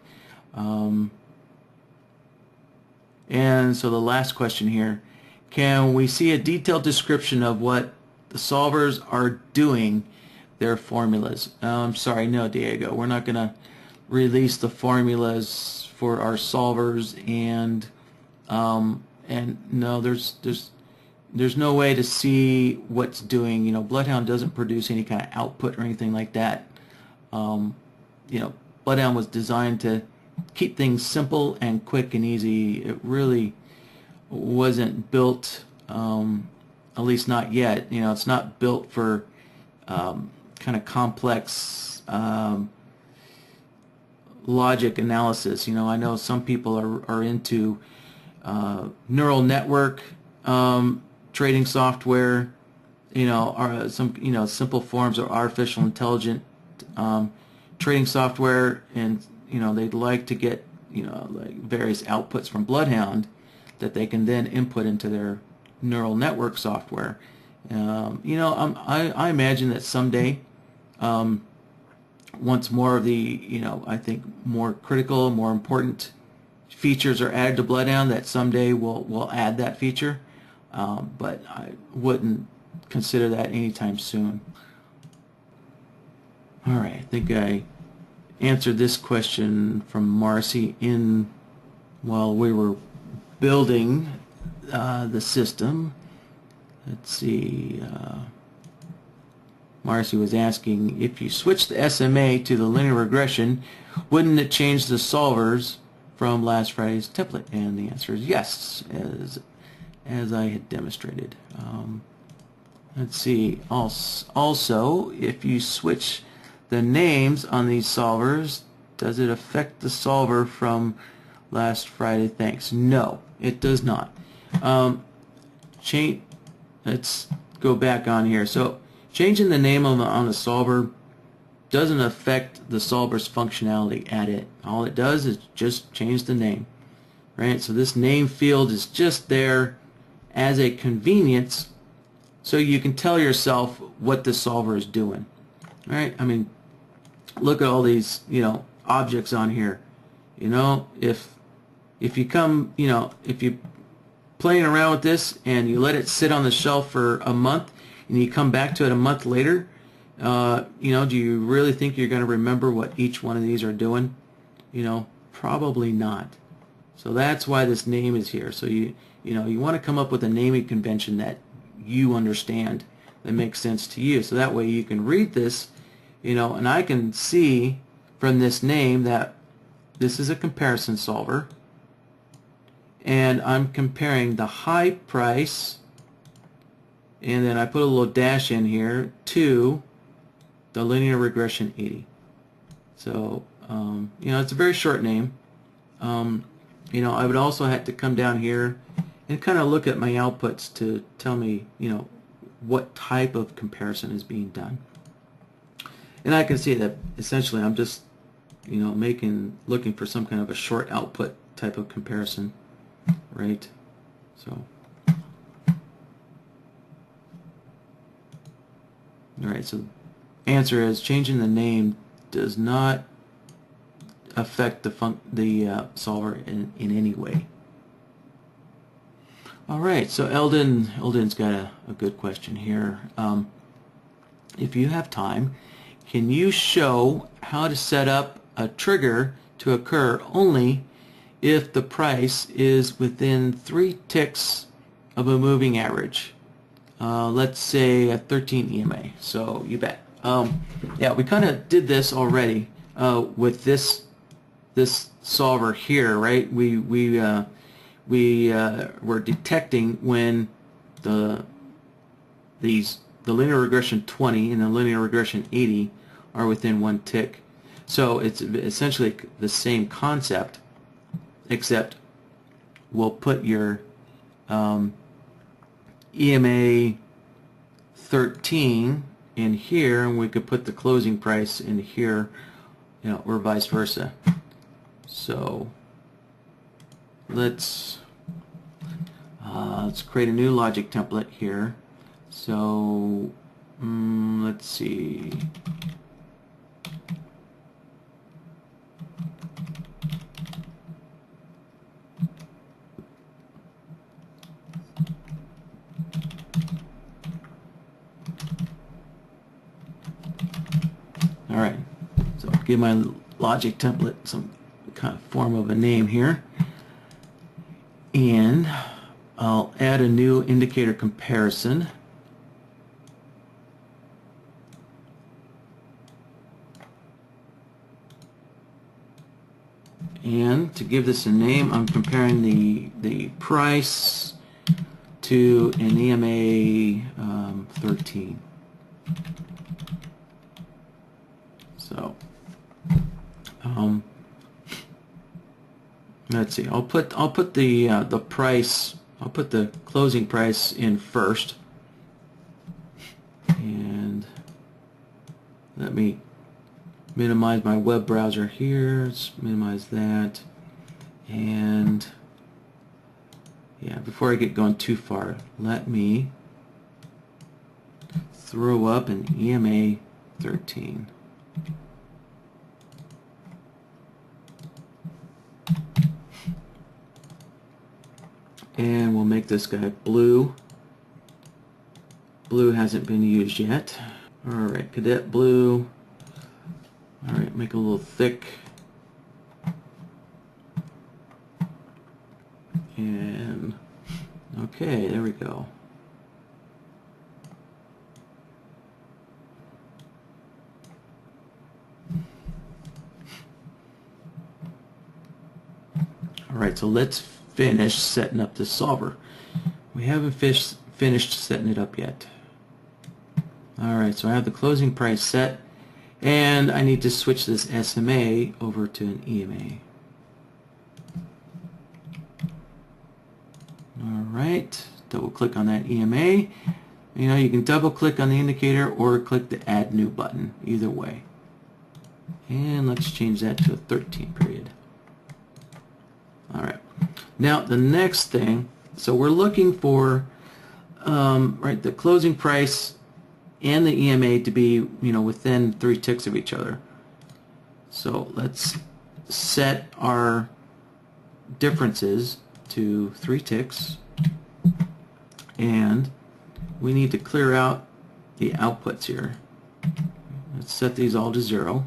And so the last question here: can we see a detailed description of what the solvers are doing, their formulas? I'm sorry, no, Diego, we're not going to release the formulas for our solvers, and no, there's no way to see what's doing. BloodHound doesn't produce any kind of output or anything like that. BloodHound was designed to keep things simple and quick and easy. It really wasn't built, at least not yet. It's not built for kind of complex logic analysis. I know some people are into neural network trading software, or some simple forms of artificial intelligence trading software, and they'd like to get like various outputs from BloodHound, that they can then input into their neural network software. You know, I imagine that someday, once more of the, you know, I think more critical, more important features are added to BloodHound, that someday we'll add that feature, but I wouldn't consider that anytime soon. All right, I think I answered this question from Marcy while we were building the system. Let's see. Marcy was asking, if you switch the SMA to the linear regression, wouldn't it change the solvers from last Friday's template? And the answer is yes, as I had demonstrated. Let's see. Also, if you switch the names on these solvers, does it affect the solver from last Friday? Thanks. No, it does not. Let's go back on here. So changing the name on the solver doesn't affect the solver's functionality at it. All it does is just change the name, right? So this name field is just there as a convenience, so you can tell yourself what the solver is doing, right? I mean, look at all these, you know, objects on here. You know, if you come, you know, if you playing around with this and you let it sit on the shelf for a month and you come back to it a month later, you know, do you really think you're going to remember what each one of these are doing? You know, probably not. So that's why this name is here. So you know, you want to come up with a naming convention that you understand, that makes sense to you. So that way you can read this, you know, and I can see from this name that this is a comparison solver, and I'm comparing the high price, and then I put a little dash in here, to the linear regression 80. So you know, it's a very short name. You know, I would also have to come down here and kind of look at my outputs to tell me, you know, what type of comparison is being done. And I can see that essentially I'm just, you know, looking for some kind of a short output type of comparison, right? So, all right, so answer is changing the name does not affect the solver in any way. All right, so Eldon's got a good question here. If you have time, can you show how to set up a trigger to occur only if the price is within 3 ticks of a moving average? Let's say a 13 EMA. So you bet. Yeah, we kind of did this already with this solver here, right? We were detecting when the linear regression 20 and the linear regression 80 are within 1 tick. So it's essentially the same concept, except we'll put your EMA 13 in here, and we could put the closing price in here, you know, or vice versa. So let's create a new logic template here. So let's see. All right, so I'll give my logic template some kind of form of a name here, and I'll add a new indicator comparison. And to give this a name, I'm comparing the price to an EMA 13. So let's see. I'll put the price. I'll put the closing price in first, and let me minimize my web browser here. Let's minimize that, and Yeah, before I get going too far, let me throw up an EMA 13. And we'll make this guy blue. Blue hasn't been used yet. Alright, cadet blue. Alright, make it a little thick. And okay, there we go. Alright, so let's finish setting up this solver. We haven't finished setting it up yet. Alright, so I have the closing price set, and I need to switch this SMA over to an EMA. Alright, double click on that EMA. You know, you can double click on the indicator or click the add new button, either way. And let's change that to a 13 period. Alright, now the next thing, so we're looking for right, the closing price and the EMA to be, you know, within 3 ticks of each other. So let's set our differences to 3 ticks, and we need to clear out the outputs here. Let's set these all to 0.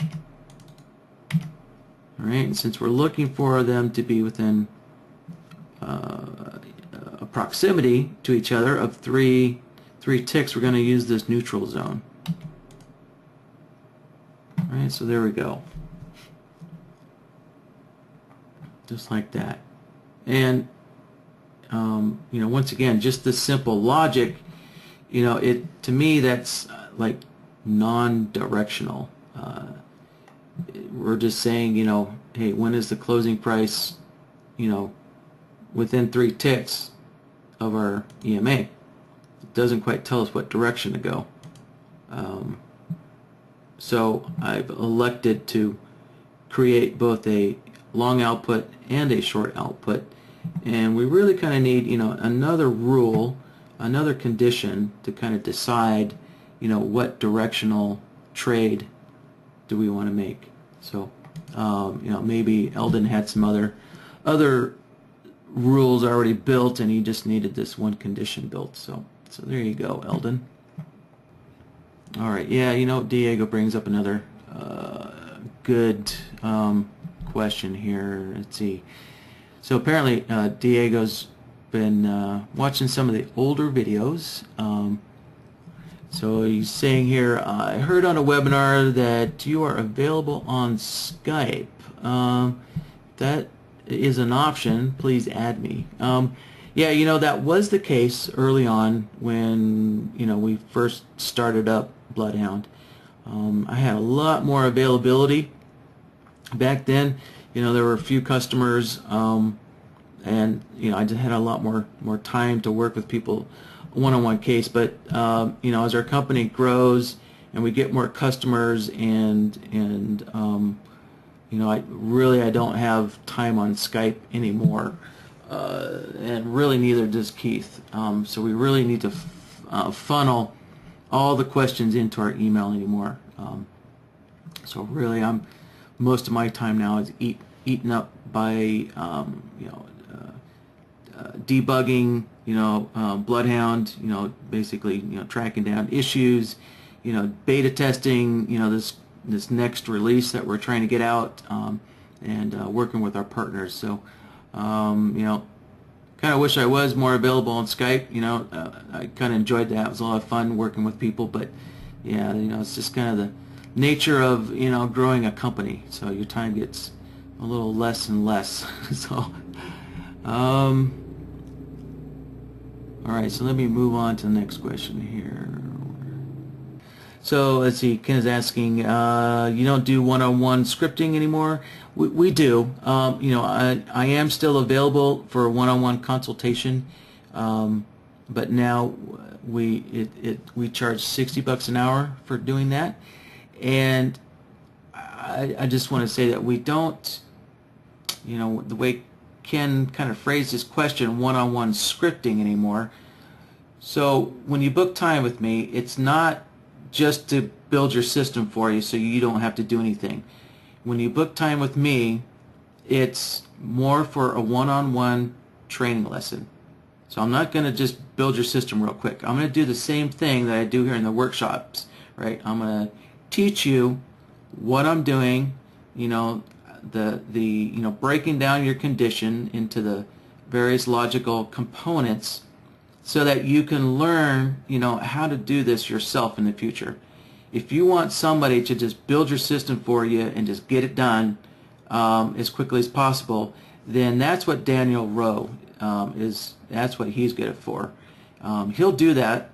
Alright, and since we're looking for them to be within a proximity to each other of 3 ticks, we're going to use this neutral zone. Alright, so there we go. Just like that. And you know, once again, just this simple logic, you know, to me that's like non-directional. We're just saying, you know, hey, when is the closing price, you know, within 3 ticks of our EMA? It doesn't quite tell us what direction to go. So I've elected to create both a long output and a short output, and we really kind of need, you know, another rule, another condition to kind of decide, you know, what directional trade do we want to make. So you know, maybe Eldon had some other rules already built, and he just needed this one condition built. So there you go, Eldon. All right, yeah, you know, Diego brings up another good question here. Let's see. So apparently Diego's been watching some of the older videos. So he's saying here, I heard on a webinar that you are available on Skype. That is an option. Please add me. Yeah, you know, that was the case early on when, you know, we first started up BloodHound. I had a lot more availability back then. You know, there were a few customers, and you know, I just had a lot more time to work with people one-on-one case. But you know, as our company grows and we get more customers, and you know, I don't have time on Skype anymore, and really neither does Keith. So we really need to funnel all the questions into our email anymore. So really, most of my time now is eaten up by you know, debugging, you know, BloodHound, you know, basically, you know, tracking down issues, you know, beta testing, you know, this next release that we're trying to get out, and working with our partners. So you know, kind of wish I was more available on Skype. You know, I kind of enjoyed that. It was a lot of fun working with people, but yeah, you know, it's just kind of the nature of, you know, growing a company. So your time gets a little less and less. So all right, so let me move on to the next question here. So let's see, Ken is asking, you don't do one-on-one scripting anymore? We do. You know, I am still available for a one-on-one consultation, but now we charge $60 an hour for doing that, and I just want to say that we don't, you know, the way can kind of phrase this question one-on-one scripting anymore. So when you book time with me, it's not just to build your system for you so you don't have to do anything. When you book time with me, it's more for a one-on-one training lesson. So I'm not going to just build your system real quick. I'm going to do the same thing that I do here in the workshops, right? I'm going to teach you what I'm doing, you know, breaking down your condition into the various logical components so that you can learn, you know, how to do this yourself in the future. If you want somebody to just build your system for you and just get it done as quickly as possible, then that's what Daniel Rowe that's what he's good for. He'll do that,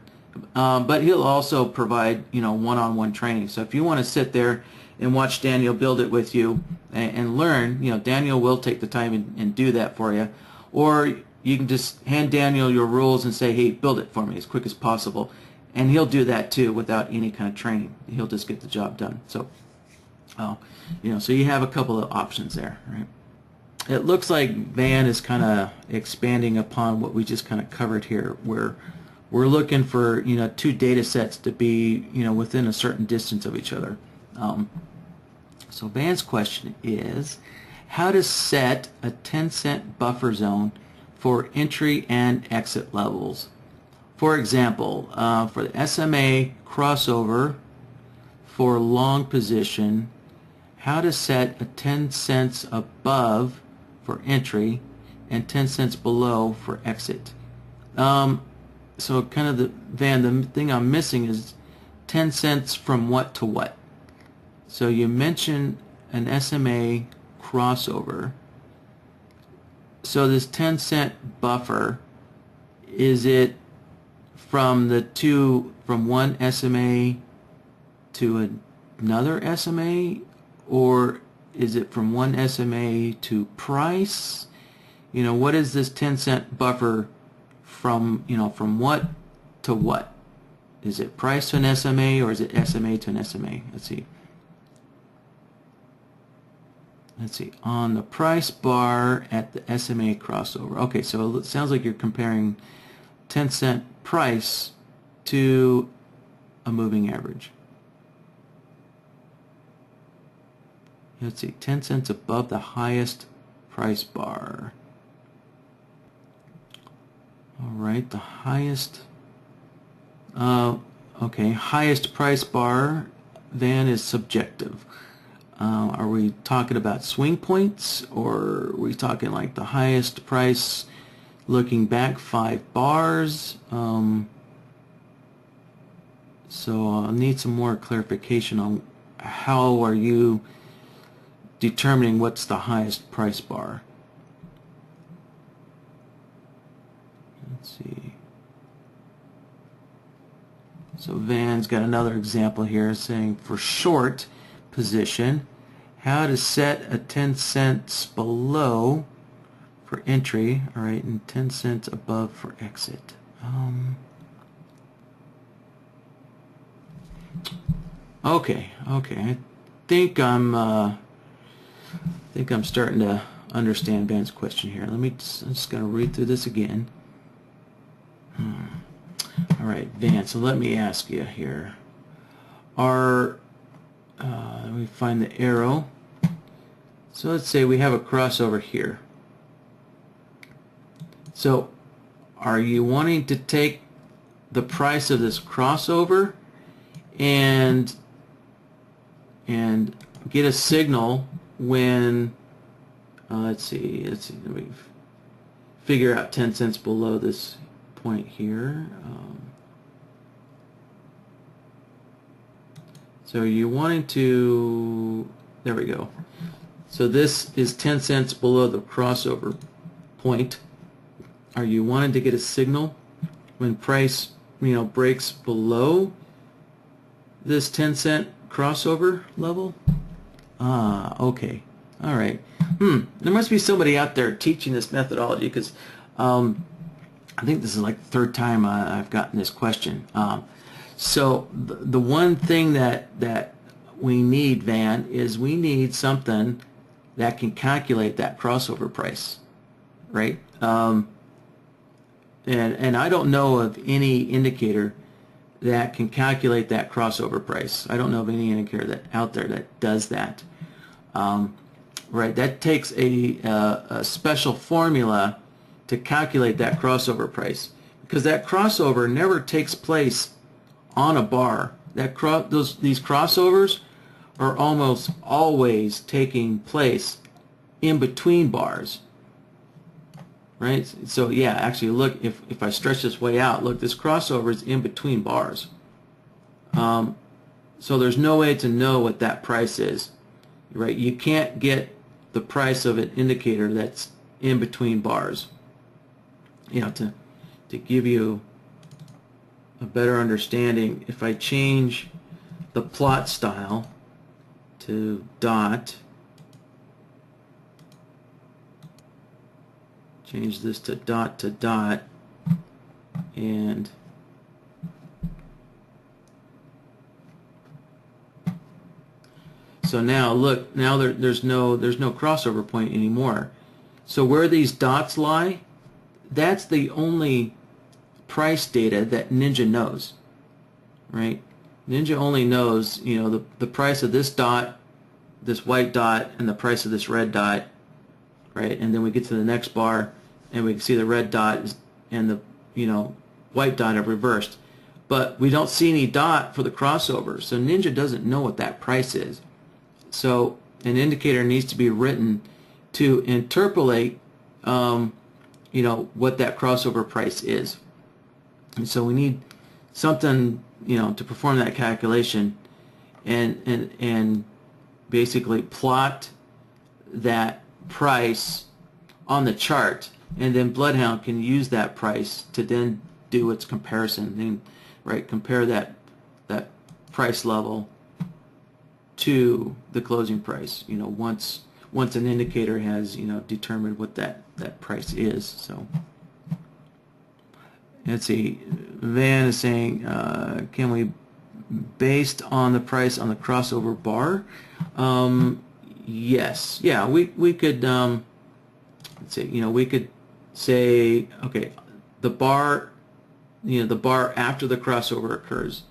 but he'll also provide, you know, one-on-one training. So if you want to sit there and watch Daniel build it with you and learn, you know, Daniel will take the time and do that for you. Or you can just hand Daniel your rules and say, hey, build it for me as quick as possible. And he'll do that too without any kind of training. He'll just get the job done. So, you know, so you have a couple of options there, right? It looks like Van is kind of expanding upon what we just kind of covered here, where we're looking for, you know, two data sets to be, you know, within a certain distance of each other. So Van's question is how to set a 10-cent buffer zone for entry and exit levels. For example, for the SMA crossover for long position, how to set a 10 cents above for entry and 10 cents below for exit. So kind of the thing I'm missing is 10 cents from what to what. So you mentioned an SMA crossover. So this 10 cent buffer, is it from one SMA to another SMA, or is it from one SMA to price? You know, what is this 10 cent buffer from, you know, from what to what? Is it price to an SMA, or is it SMA to an SMA? Let's see. On the price bar at the SMA crossover. Okay, so it sounds like you're comparing 10 cent price to a moving average. Let's see, 10 cents above the highest price bar. All right, the highest, okay, highest price bar then is subjective. Are we talking about swing points, or are we talking like the highest price looking back 5 bars? So I'll need some more clarification on how are you determining what's the highest price bar. Let's see. So Van's got another example here saying for short position, how to set a 10 cents below for entry, all right, and 10 cents above for exit. Okay, I think I'm starting to understand Van's question here. I'm just going to read through this again. All right, Van, so let me ask you here. Let me find the arrow. So let's say we have a crossover here. So are you wanting to take the price of this crossover and get a signal when let's see, let me figure out 10 cents below this point here. So you wanting to, there we go. So this is 10 cents below the crossover point. Are you wanting to get a signal when price, you know, breaks below this 10 cent crossover level? Okay. All right. There must be somebody out there teaching this methodology, because I think this is like the third time I've gotten this question. So the one thing that we need, Van, is we need something that can calculate that crossover price. right? And I don't know of any indicator that can calculate that crossover price. I don't know of any indicator that out there that does that. Right, that takes a special formula to calculate that crossover price, because that crossover never takes place on a bar. These crossovers are almost always taking place in between bars. Right? So yeah, actually look, if I stretch this way out, look, this crossover is in between bars. So there's no way to know what that price is. Right? You can't get the price of an indicator that's in between bars. You know, to give you a better understanding, if I change the plot style to dot, change this to dot, and so now look, now there's no crossover point anymore. So where these dots lie, that's the only price data that Ninja knows, right? Ninja only knows, you know, the price of this dot, this white dot, and the price of this red dot, right? And then we get to the next bar, and we can see the red dot and the, you know, white dot are reversed, but we don't see any dot for the crossover. So Ninja doesn't know what that price is. So an indicator needs to be written to interpolate, you know, what that crossover price is. And so we need something, you know, to perform that calculation and basically plot that price on the chart, and then BloodHound can use that price to then do its comparison, and right, compare that price level to the closing price, you know, once an indicator has, you know, determined what that price is. So let's see, Van is saying, can we, based on the price on the crossover bar? Yes, yeah, we could, let's see, you know, we could say, okay, the bar, you know, the bar after the crossover occurs.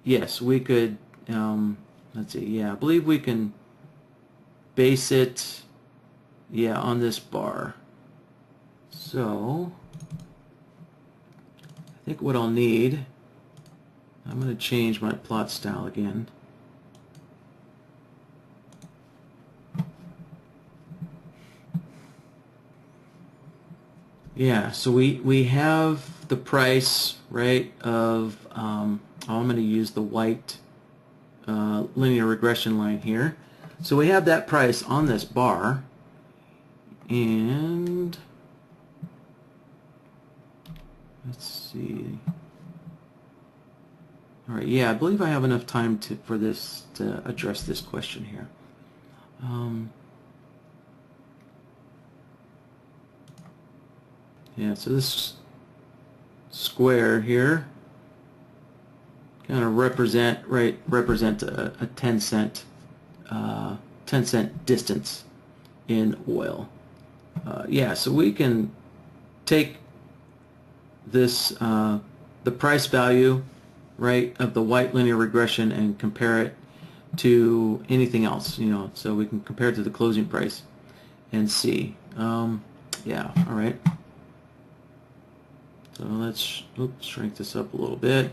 Yes, we could, let's see, yeah, I believe we can base it, yeah, on this bar. So I think what I'll need, I'm going to change my plot style again. Yeah, so we have the price, right, of, I'm going to use the white linear regression line here. So we have that price on this bar, and let's see. All right, yeah, I believe I have enough time for this to address this question here. Yeah, so this square here kind of represent a 10 cent distance in oil. Yeah, so we can take this the price value, right, of the white linear regression and compare it to anything else, you know, so we can compare it to the closing price and see. Yeah, all right. So let's shrink this up a little bit.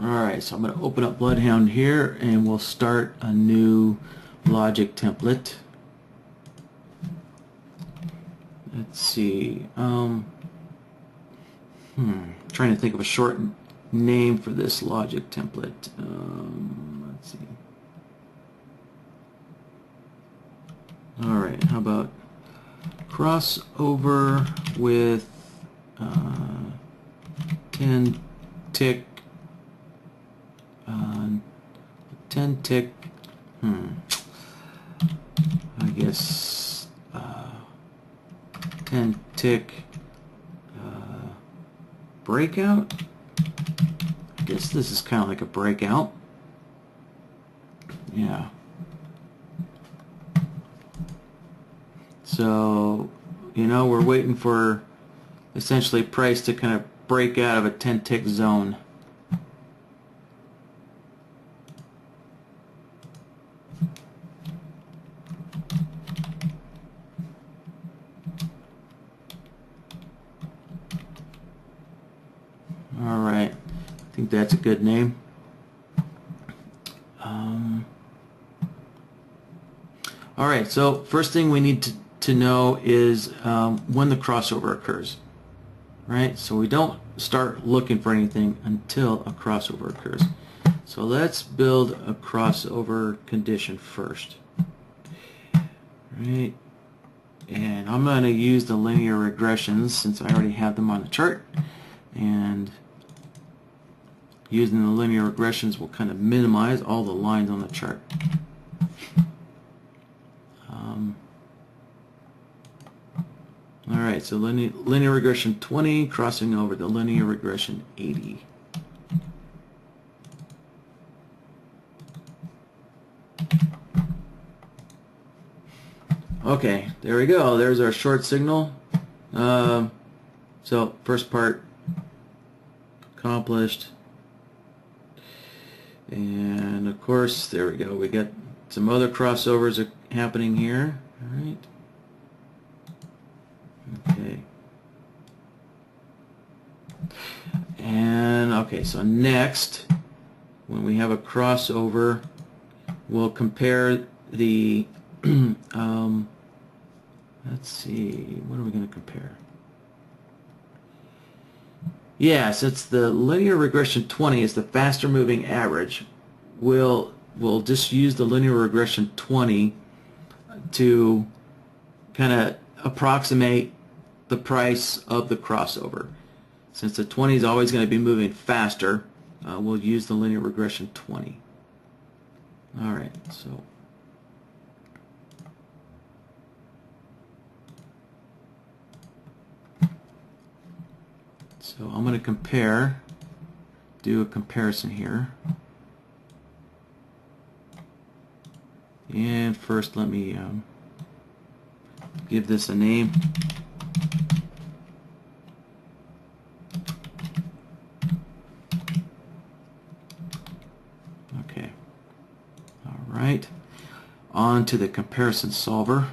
Alright, so I'm going to open up BloodHound here, and we'll start a new logic template. Let's see. Trying to think of a short name for this logic template. Let's see. Alright, how about crossover with 10 tick 10 tick, I guess 10 tick breakout. I guess this is kind of like a breakout. Yeah. So, you know, we're waiting for essentially price to kind of break out of a 10 tick zone. All right, I think that's a good name. All right, so first thing we need to know is when the crossover occurs, right? So we don't start looking for anything until a crossover occurs. So let's build a crossover condition first, right? And I'm going to use the linear regressions since I already have them on the chart, and using the linear regressions will kind of minimize all the lines on the chart. Alright, so linear regression 20 crossing over the linear regression 80. Okay, there we go. There's our short signal. So first part accomplished. And of course, there we go. We got some other crossovers happening here. All right. Okay. And okay, so next, when we have a crossover, we'll compare the let's see, what are we going to compare? Yes, it's the linear regression 20 is the faster moving average. We'll just use the linear regression 20 to kind of approximate the price of the crossover. Since the 20 is always going to be moving faster, we'll use the linear regression 20. Alright, so I'm going to do a comparison here. And first let me give this a name. Okay. Alright. On to the comparison solver.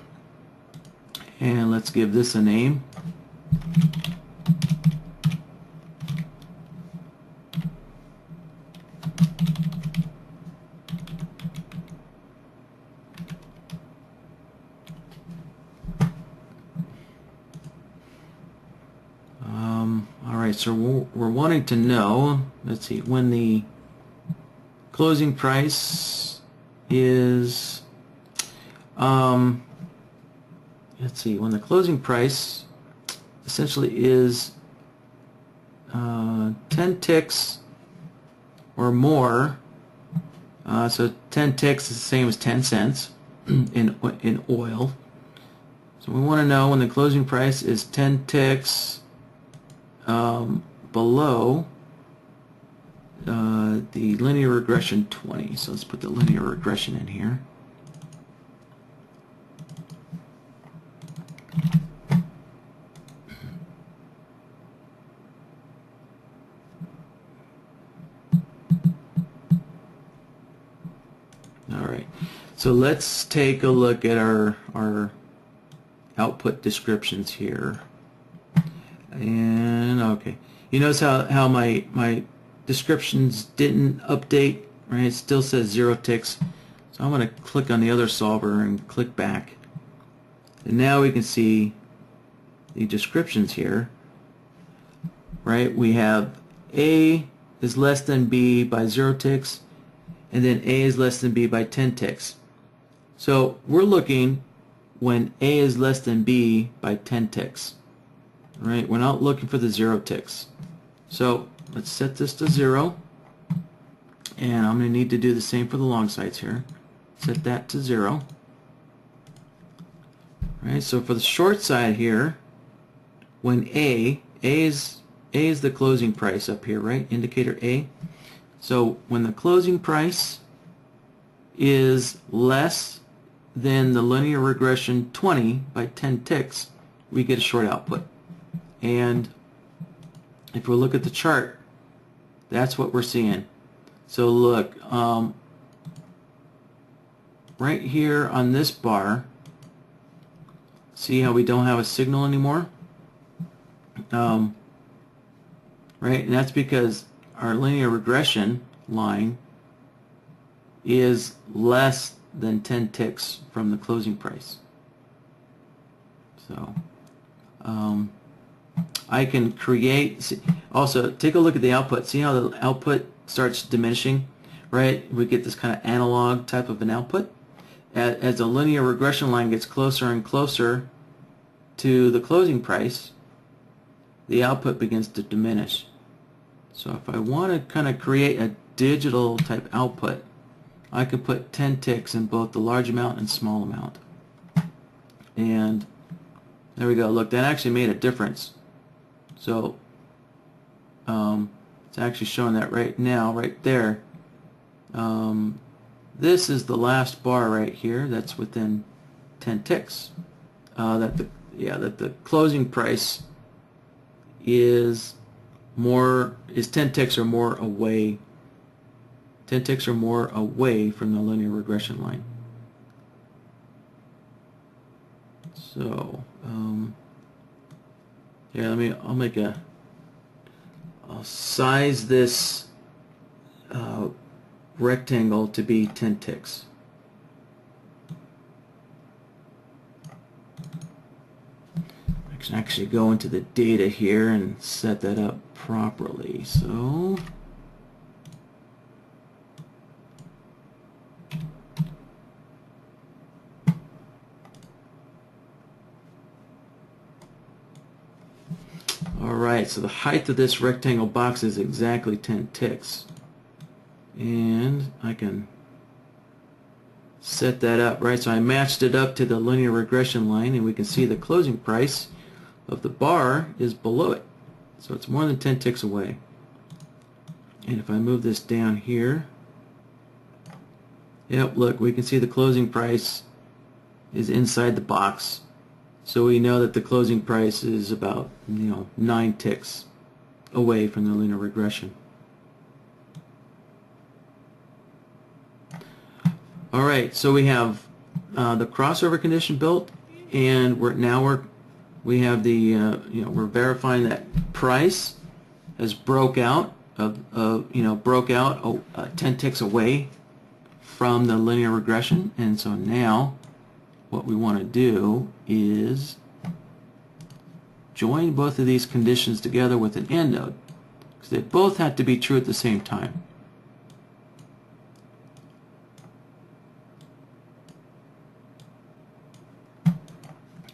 And let's give this a name. Alright, so we're wanting to know, let's see, when the closing price is, let's see, when the closing price essentially is 10 ticks or more, so 10 ticks is the same as 10 cents in oil. So we want to know when the closing price is 10 ticks below the linear regression 20. So let's put the linear regression in here. Alright, so let's take a look at our output descriptions here. And okay, you notice how my descriptions didn't update, right? It still says 0 ticks. So I'm going to click on the other solver and click back. And now we can see the descriptions here, right? We have A is less than B by 0 ticks, and then A is less than B by 10 ticks. So we're looking when A is less than B by 10 ticks. Right? We're not looking for the 0 ticks. So let's set this to 0. And I'm going to need to do the same for the long sides here. Set that to 0. Right, so for the short side here, when A is the closing price up here, right? Indicator A. So when the closing price is less than the linear regression 20 by 10 ticks, we get a short output. And if we look at the chart, that's what we're seeing. So look, right here on this bar, see how we don't have a signal anymore? Right, and that's because our linear regression line is less than 10 ticks from the closing price. So I can create, also take a look at the output. See how the output starts diminishing, right? We get this kind of analog type of an output. As the linear regression line gets closer and closer to the closing price, the output begins to diminish. So if I want to kind of create a digital type output, I could put 10 ticks in both the large amount and small amount. And there we go. Look, that actually made a difference. So it's actually showing that right now, right there. This is the last bar right here that's within 10 ticks. That the closing price is 10 ticks or more away. 10 ticks or more away from the linear regression line. So here, I'll size this rectangle to be 10 ticks. I can actually go into the data here and set that up properly. So alright, so the height of this rectangle box is exactly 10 ticks. And I can set that up, right? So I matched it up to the linear regression line, and we can see the closing price of the bar is below it. So it's more than 10 ticks away. And if I move this down here, yep, look, we can see the closing price is inside the box. So we know that the closing price is about 9 ticks away from the linear regression. Alright, so we have the crossover condition built, and we have the we're verifying that price has broke out 10 ticks away from the linear regression. And so now what we want to do is join both of these conditions together with an end node, because they both have to be true at the same time.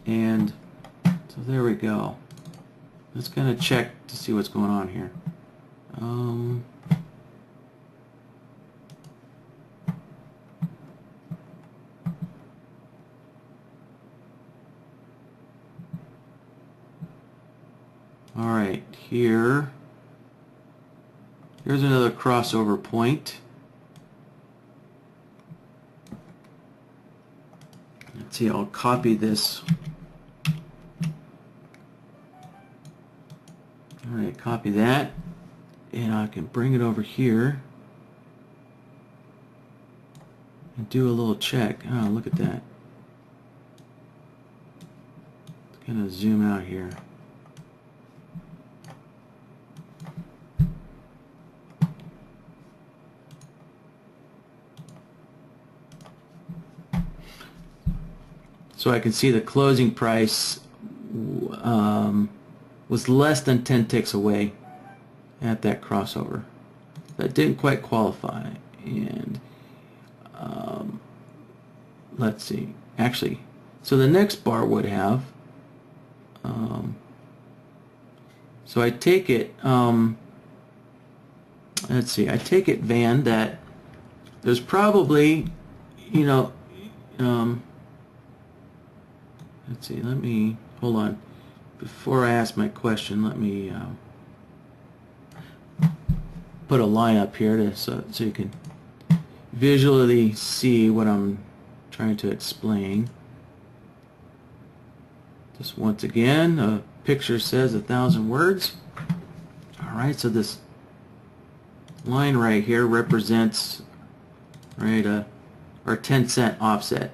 And so there we go. Let's kind of check to see what's going on here. Alright, here's another crossover point. Let's see, I'll copy this. Alright, copy that, and I can bring it over here and do a little check. Oh, look at that. Let's kind of zoom out here. So I can see the closing price was less than 10 ticks away at that crossover. That didn't quite qualify. And let's see. Actually, so the next bar would have. So I take it. let's see, I take it, Van, that there's probably, you know, let's see, let me, hold on. Before I ask my question, let me put a line up here so you can visually see what I'm trying to explain. Just once again, a picture says 1,000 words. Alright, so this line right here represents, right, our 10-cent offset.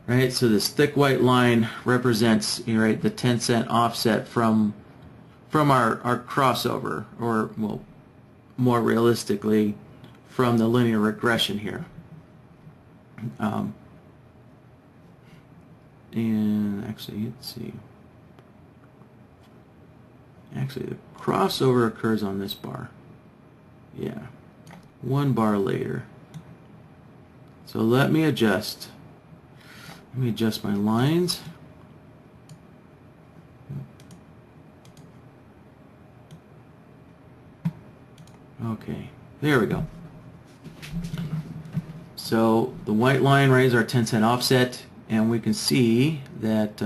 Right, so this thick white line represents, right, the 10-cent offset from our crossover, or, well, more realistically, from the linear regression here. And actually, let's see. Actually, the crossover occurs on this bar. Yeah, one bar later. So let me adjust. Let me adjust my lines. Okay, there we go. So the white line, right, is our 10-cent offset, and we can see that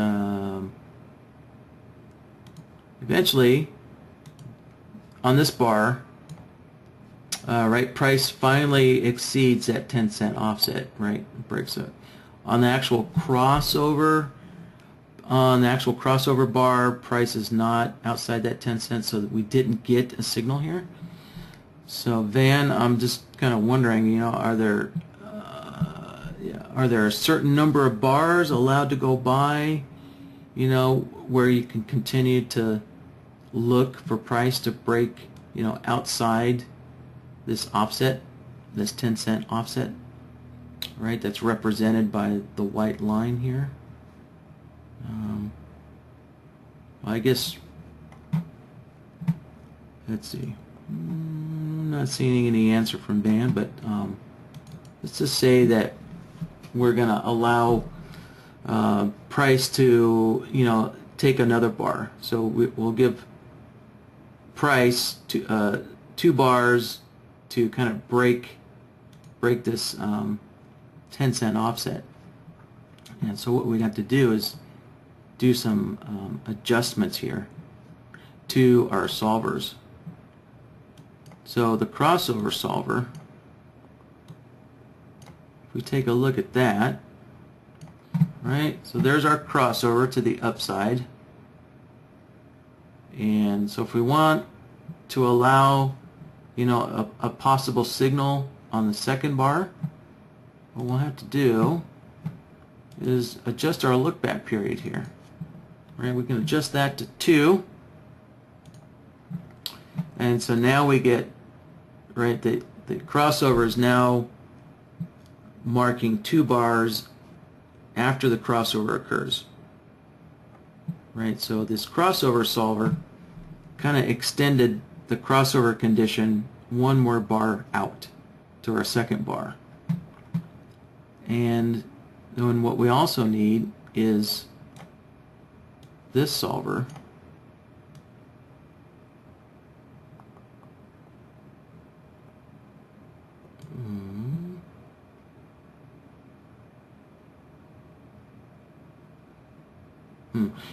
eventually on this bar, right, price finally exceeds that 10-cent offset, right, breaks it. On the actual crossover bar, price is not outside that 10 cents, so that we didn't get a signal here. So Van, I'm just kind of wondering, you know, are there a certain number of bars allowed to go by, you know, where you can continue to look for price to break, you know, outside this offset, this 10-cent offset, right? That's represented by the white line here. Well, I guess, let's see. I'm not seeing any answer from Dan, but let's just say that we're going to allow price to, you know, take another bar. So we'll give price to 2 bars to kind of break this 10-cent offset. And so what we'd have to do is do some adjustments here to our solvers. So the crossover solver, if we take a look at that, right, so there's our crossover to the upside. And so if we want to allow, you know, a possible signal on the second bar, what we'll have to do is adjust our look back period here. Right, we can adjust that to 2, and so now we get, right, the crossover is now marking 2 bars after the crossover occurs. Right, so this crossover solver kind of extended the crossover condition 1 more bar out to our second bar. And then what we also need is this solver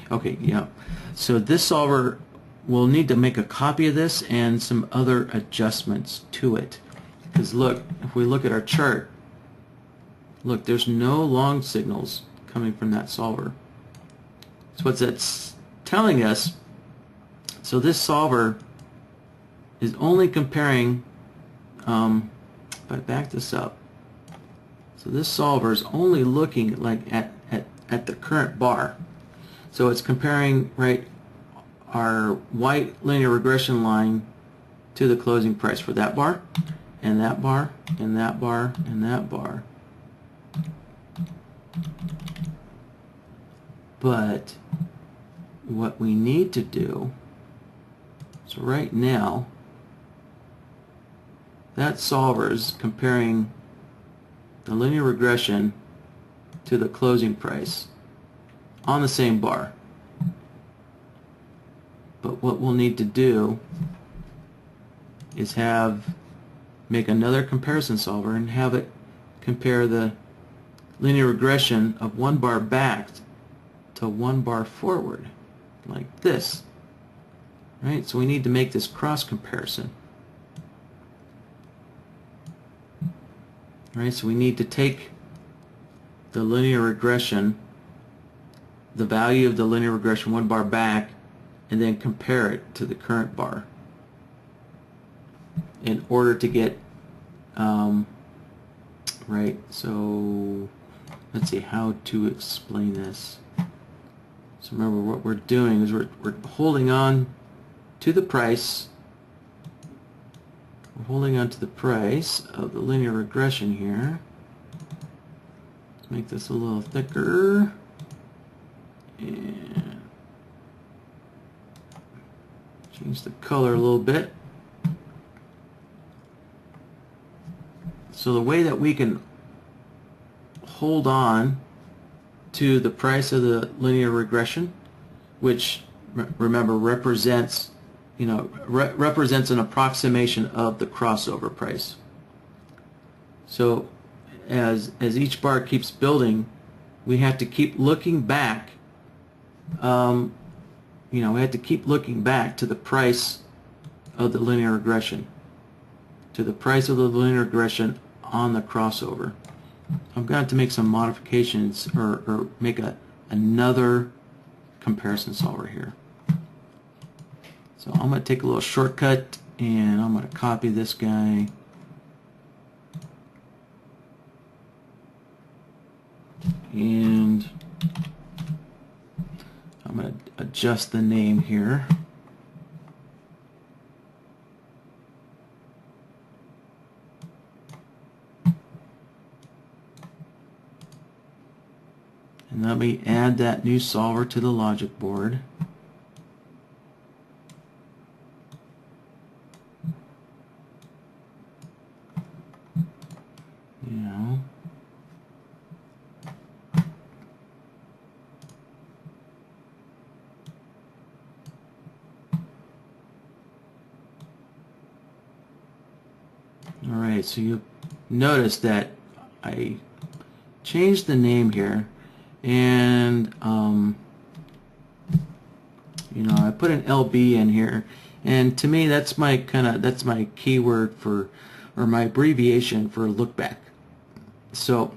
okay, yeah. So this solver will need to make a copy of this and some other adjustments to it. Because look, if we look at our chart, look, there's no long signals coming from that solver. So what that's telling us, so this solver is only comparing, if I back this up, so this solver is only looking like at the current bar. So it's comparing, right, our white linear regression line to the closing price for that bar, and that bar, and that bar, and that bar. But what we need to do, so right now, that solver is comparing the linear regression to the closing price on the same bar. But what we'll need to do is make another comparison solver and have it compare the linear regression of one bar back to one bar forward, like this. Right? So we need to make this cross comparison. Right? So we need to take the linear regression, the value of the linear regression one bar back, and then compare it to the current bar in order to get right. So let's see how to explain this. So remember, what we're doing is we're holding on to the price. We're holding on to the price of the linear regression here. Let's make this a little thicker. And change the color a little bit. So the way that we can hold on to the price of the linear regression, which remember represents, represents an approximation of the crossover price. So as each bar keeps building, we have to keep looking back. We have to keep looking back to the price of the linear regression, to the price of the linear regression on the crossover. I'm going to have to make some modifications or make another comparison solver here. So I'm going to take a little shortcut and I'm going to copy this guy. And I'm going to adjust the name here. And let me add that new solver to the logic board. Alright, so you notice that I changed the name here, and I put an LB in here, and to me that's my keyword for, or my abbreviation for look back. So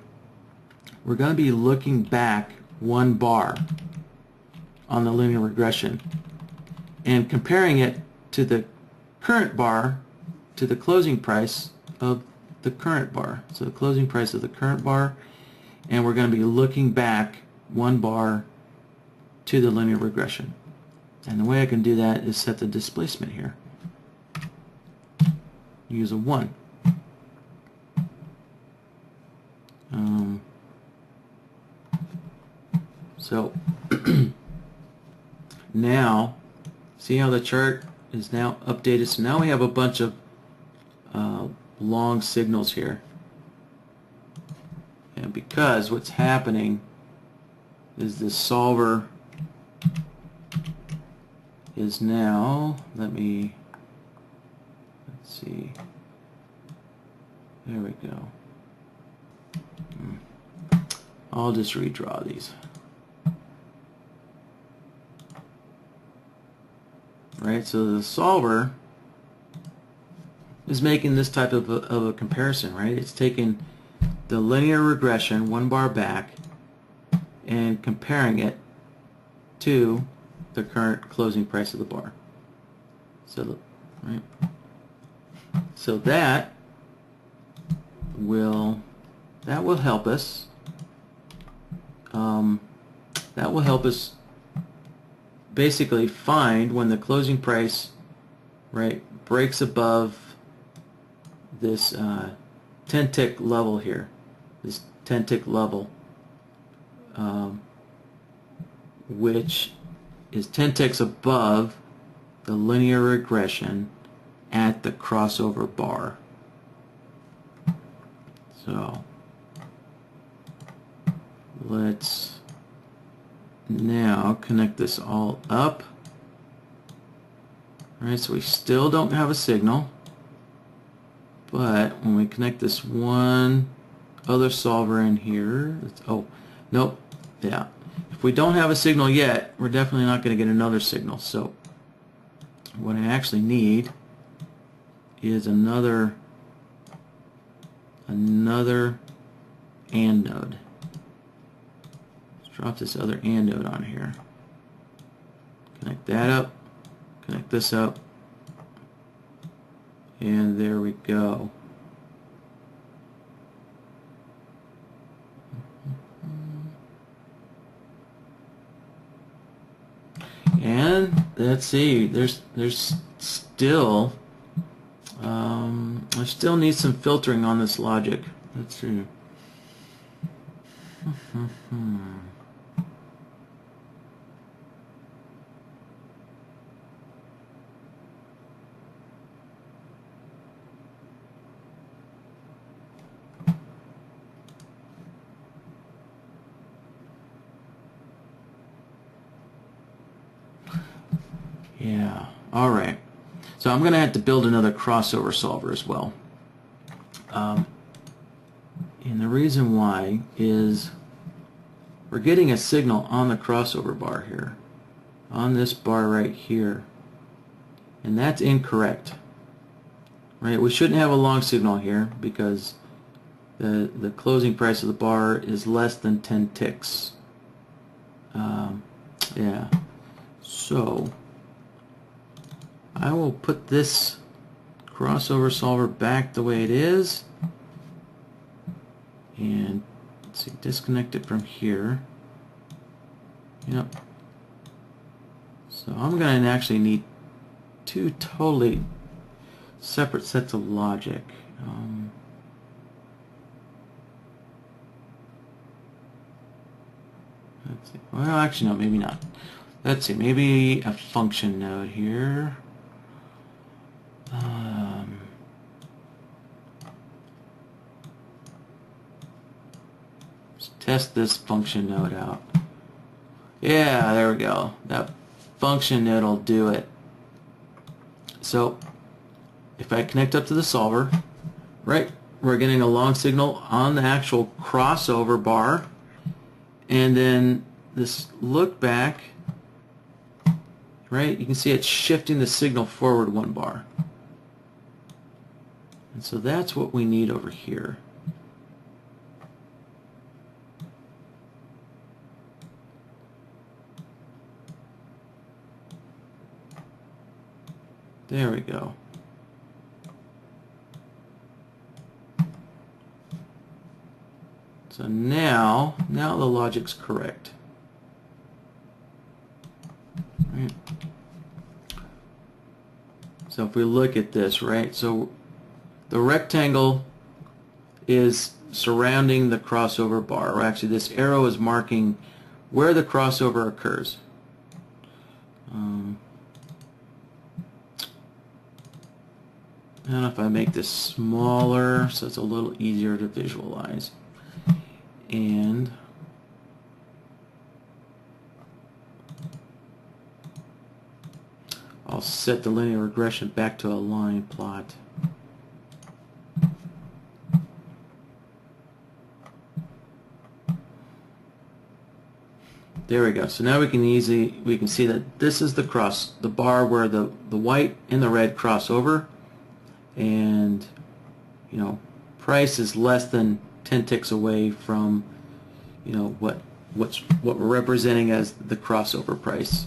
we're going to be looking back one bar on the linear regression and comparing it to the current bar, to the closing price of the current bar. So the closing price of the current bar, and we're going to be looking back one bar to the linear regression. And the way I can do that is set the displacement here. Use a 1. So now, see how the chart is now updated? So now we have a bunch of long signals here. And because what's happening is this solver is now, let's see, there we go. I'll just redraw these. Right, so the solver is making this type of a comparison, right? It's taking the linear regression one bar back and comparing it to the current closing price of the bar. So, right. So that will help us. That will help us basically find when the closing price, right, breaks above this 10-tick level here, this 10-tick level, which is 10 ticks above the linear regression at the crossover bar. So let's now connect this all up. Alright, so we still don't have a signal, but when we connect this one other solver in here, oh, nope, yeah. If we don't have a signal yet, we're definitely not going to get another signal. So what I actually need is another AND node. Let's drop this other AND node on here. Connect that up, connect this up, and there we go. And let's see, there's still I still need some filtering on this logic. Let's see. Yeah, alright. So I'm going to have to build another crossover solver as well. And the reason why is we're getting a signal on the crossover bar here, on this bar right here, and that's incorrect. Right? We shouldn't have a long signal here because the closing price of the bar is less than 10 ticks. Yeah. So I will put this crossover solver back the way it is, and let's see, disconnect it from here. Yep. So I'm going to actually need two totally separate sets of logic. Let's see. Well, actually, no, maybe not. Let's see, maybe a function node here. Let's test this function node out. Yeah, there we go. That function node will do it. So if I connect up to the solver, right, we're getting a long signal on the actual crossover bar, and then this look back, right, you can see it's shifting the signal forward one bar. And so that's what we need over here. There we go. So now the logic's correct. Right. So if we look at this, right, so the rectangle is surrounding the crossover bar, or actually this arrow is marking where the crossover occurs. I don't know if I make this smaller so it's a little easier to visualize. And I'll set the linear regression back to a line plot. There we go. So now we can see that this is the bar where the white and the red cross over, and you know, price is less than 10 ticks away from, you know, what we're representing as the crossover price.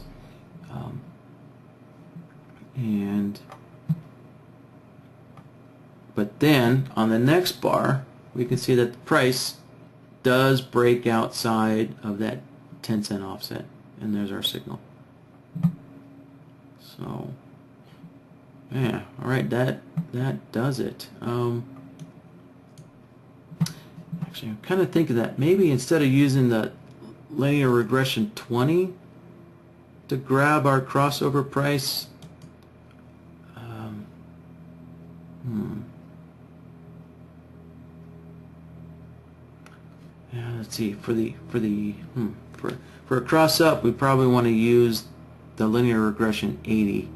But then on the next bar we can see that the price does break outside of that 10-cent offset, and there's our signal. So yeah, all right, that does it. Actually, I'm kind of thinking that maybe instead of using the linear regression 20 to grab our crossover price, yeah, let's see, for a cross up, we probably want to use the linear regression 80.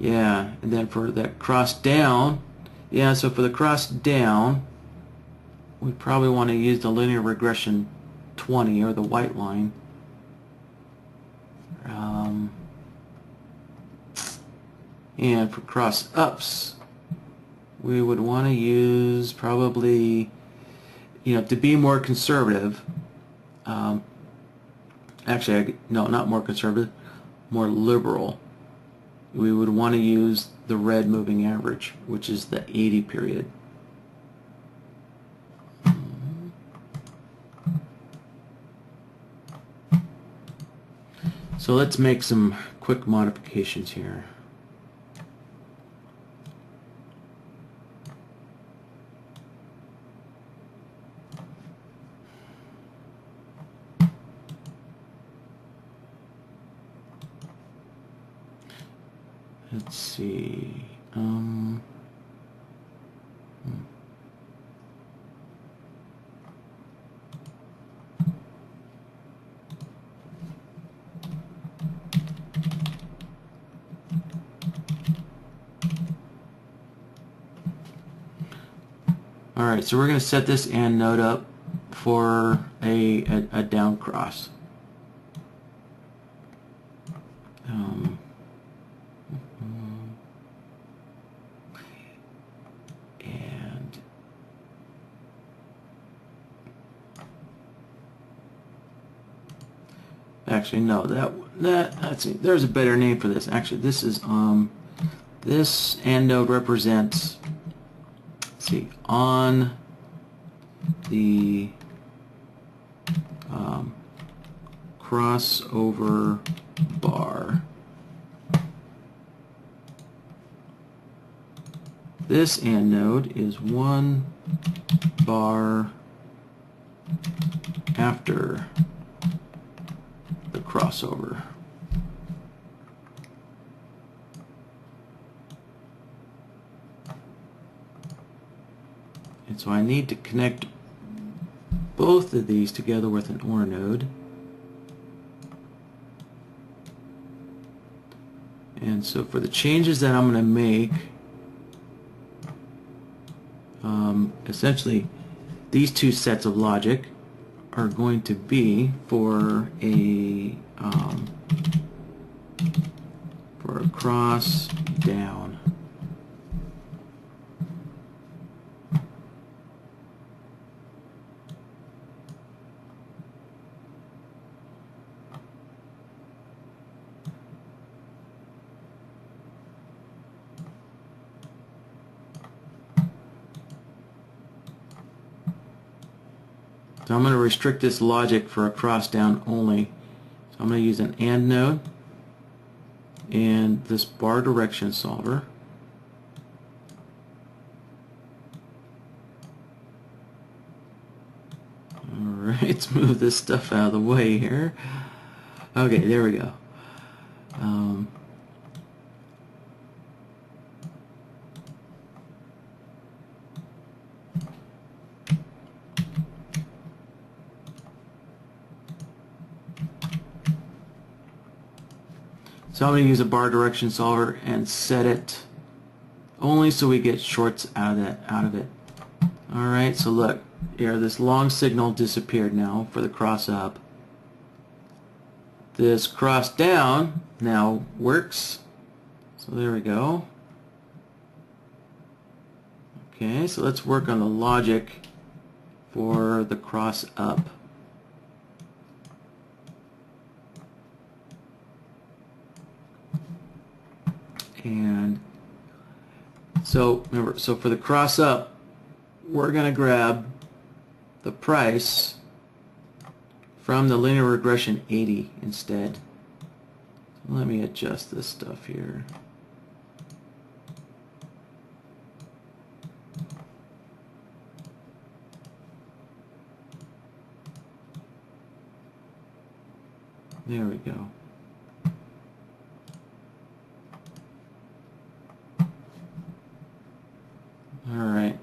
Yeah, and then for that cross down, yeah, so for the cross down, we probably want to use the linear regression 20 or the white line. And for cross ups, we would want to use probably, to be more conservative. Actually, no, not more conservative, more liberal. We would want to use the red moving average, which is the 80 period. So let's make some quick modifications here. Let's see. All right, so we're going to set this AND node up for a down cross. And actually, no, let's see. There's a better name for this. Actually, this is this AND node represents. Let's see, on the crossover bar. This AND node is one bar after the crossover. And so I need to connect both of these together with an OR node. And so for the changes that I'm going to make, essentially these two sets of logic are going to be for a cross down. So I'm going to restrict this logic for a cross down only. So I'm going to use an AND node and this bar direction solver. Alright, let's move this stuff out of the way here. Okay, there we go. So I'm going to use a bar direction solver and set it only so we get shorts out of it. Alright, so look, here this long signal disappeared now for the cross up. This cross down now works. So there we go. Okay, so let's work on the logic for the cross up. And so remember, so for the cross up, we're going to grab the price from the linear regression 80 instead. So let me adjust this stuff here. There we go. All right.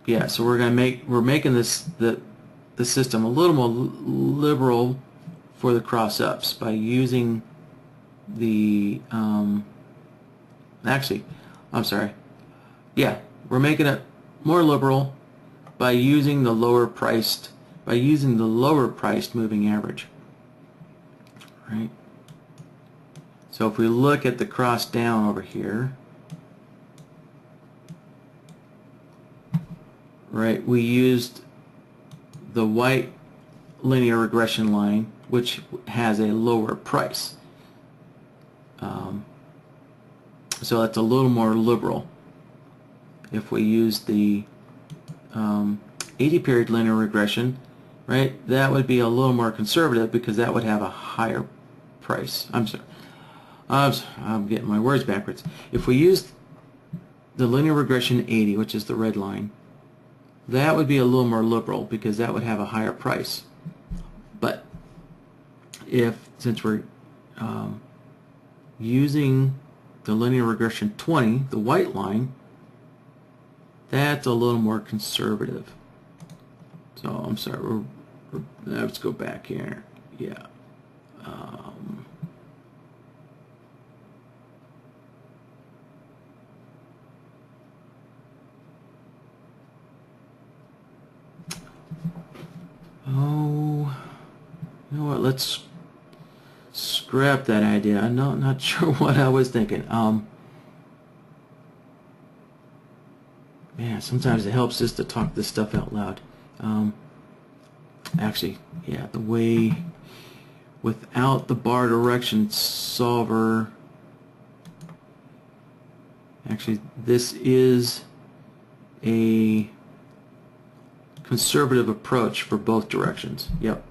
Yeah, so we're making this the system a little more liberal for the cross ups by using the actually, I'm sorry. Yeah, we're making it more liberal by using the lower priced moving average. Right. So if we look at the cross down over here, right, we used the white linear regression line, which has a lower price. So that's a little more liberal. If we use the 80 period linear regression, right, that would be a little more conservative because that would have a higher price. I'm sorry. I'm getting my words backwards. If we used the linear regression 80, which is the red line, that would be a little more liberal because that would have a higher price. But since we're using the linear regression 20, the white line, that's a little more conservative. So I'm sorry, let's go back here. Yeah. Oh, you know what? Let's scrap that idea. I'm not sure what I was thinking. Yeah, sometimes it helps just to talk this stuff out loud. Actually, yeah, the way without the bar direction solver. Actually, this is a conservative approach for both directions. Yep.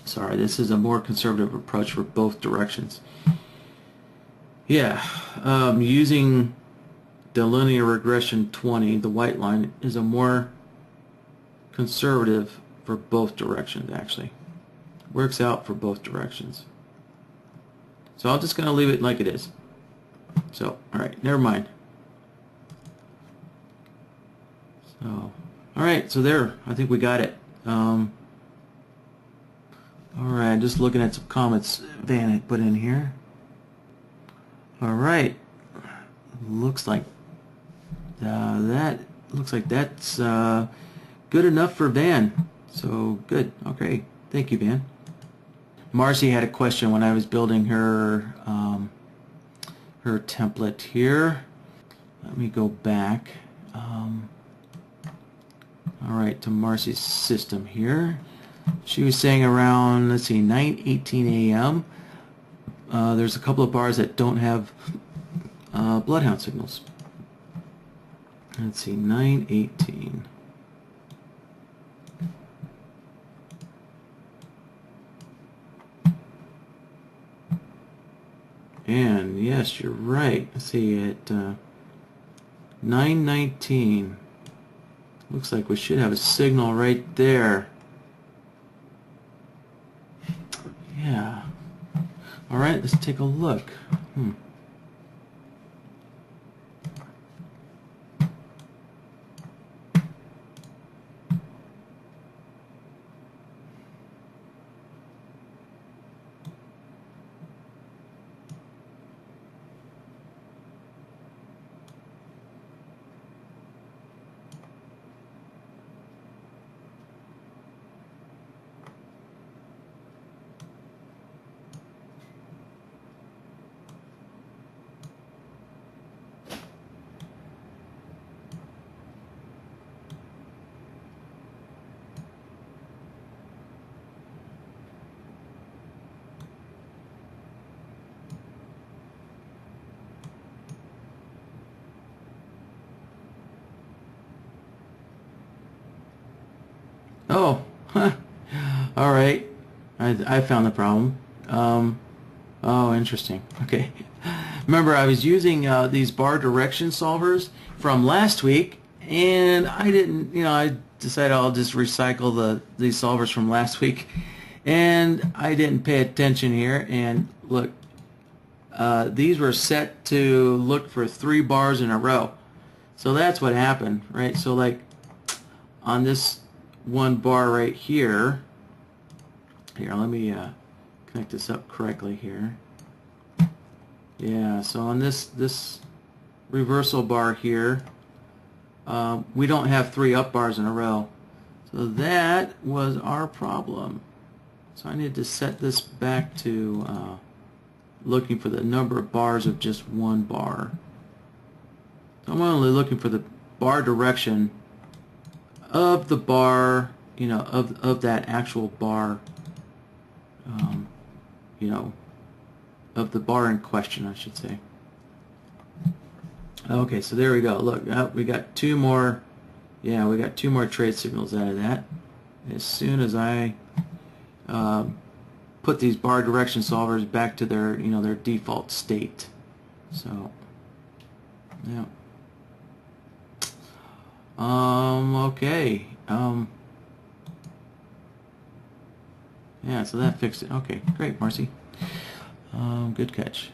Sorry, this is a more conservative approach for both directions. Yeah, using the linear regression 20, the white line, is a more conservative for both directions, actually. Works out for both directions. So I'm just going to leave it like it is. So, alright, never mind. So, alright, so there, I think we got it. Alright, just looking at some comments Van had put in here. Alright, looks like that's good enough for Van. So good. Okay, thank you, Van. Marcy had a question when I was building her her template here. Let me go back. Alright, to Marcy's system here. She was saying around, let's see, 9:18 a.m. There's a couple of bars that don't have BloodHound signals. Let's see, 9:18. And yes, you're right. Let's see, at 9:19, looks like we should have a signal right there. Yeah. All right, let's take a look. Oh, huh. All right. I found the problem. Oh, interesting. Okay. Remember, I was using these bar direction solvers from last week, and I didn't, I decided I'll just recycle these solvers from last week, and I didn't pay attention here. And look, these were set to look for 3 bars in a row. So that's what happened, right? So like on this one bar right here, let me connect this up correctly here. Yeah, so on this reversal bar here, we don't have 3 up bars in a row. So that was our problem. So I need to set this back to looking for the number of bars of just 1 bar. So I'm only looking for the bar direction of the bar, you know, of that actual bar, you know, of the bar in question, I should say. Okay, so there we go. Look, we got 2 more. Yeah, we got 2 more trade signals out of that. As soon as I put these bar direction solvers back to their, you know, their default state. So, yeah. Okay. Yeah, so that fixed it. Okay, great, Marcy. Good catch.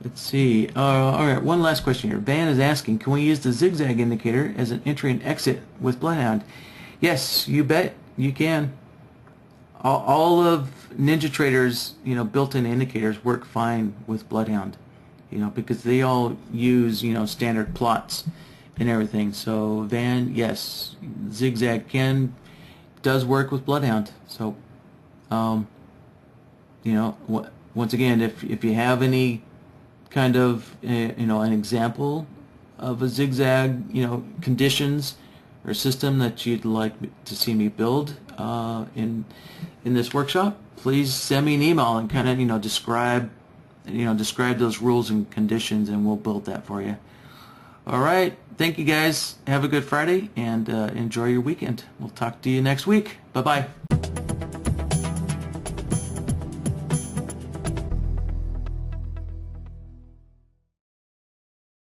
Let's see. All right, one last question here. Van is asking, can we use the zigzag indicator as an entry and exit with BloodHound? Yes, you bet you can. All of NinjaTrader's, you know, built-in indicators work fine with BloodHound, you know, because they all use, you know, standard plots and everything. So Van, yes, zigzag does work with BloodHound. So, you know, once again, if you have any kind of you know, an example of a zigzag, you know, conditions or system that you'd like to see me build in this workshop, please send me an email and kind of, you know, describe those rules and conditions, and we'll build that for you. All right, thank you guys. Have a good Friday and enjoy your weekend. We'll talk to you next week. Bye bye.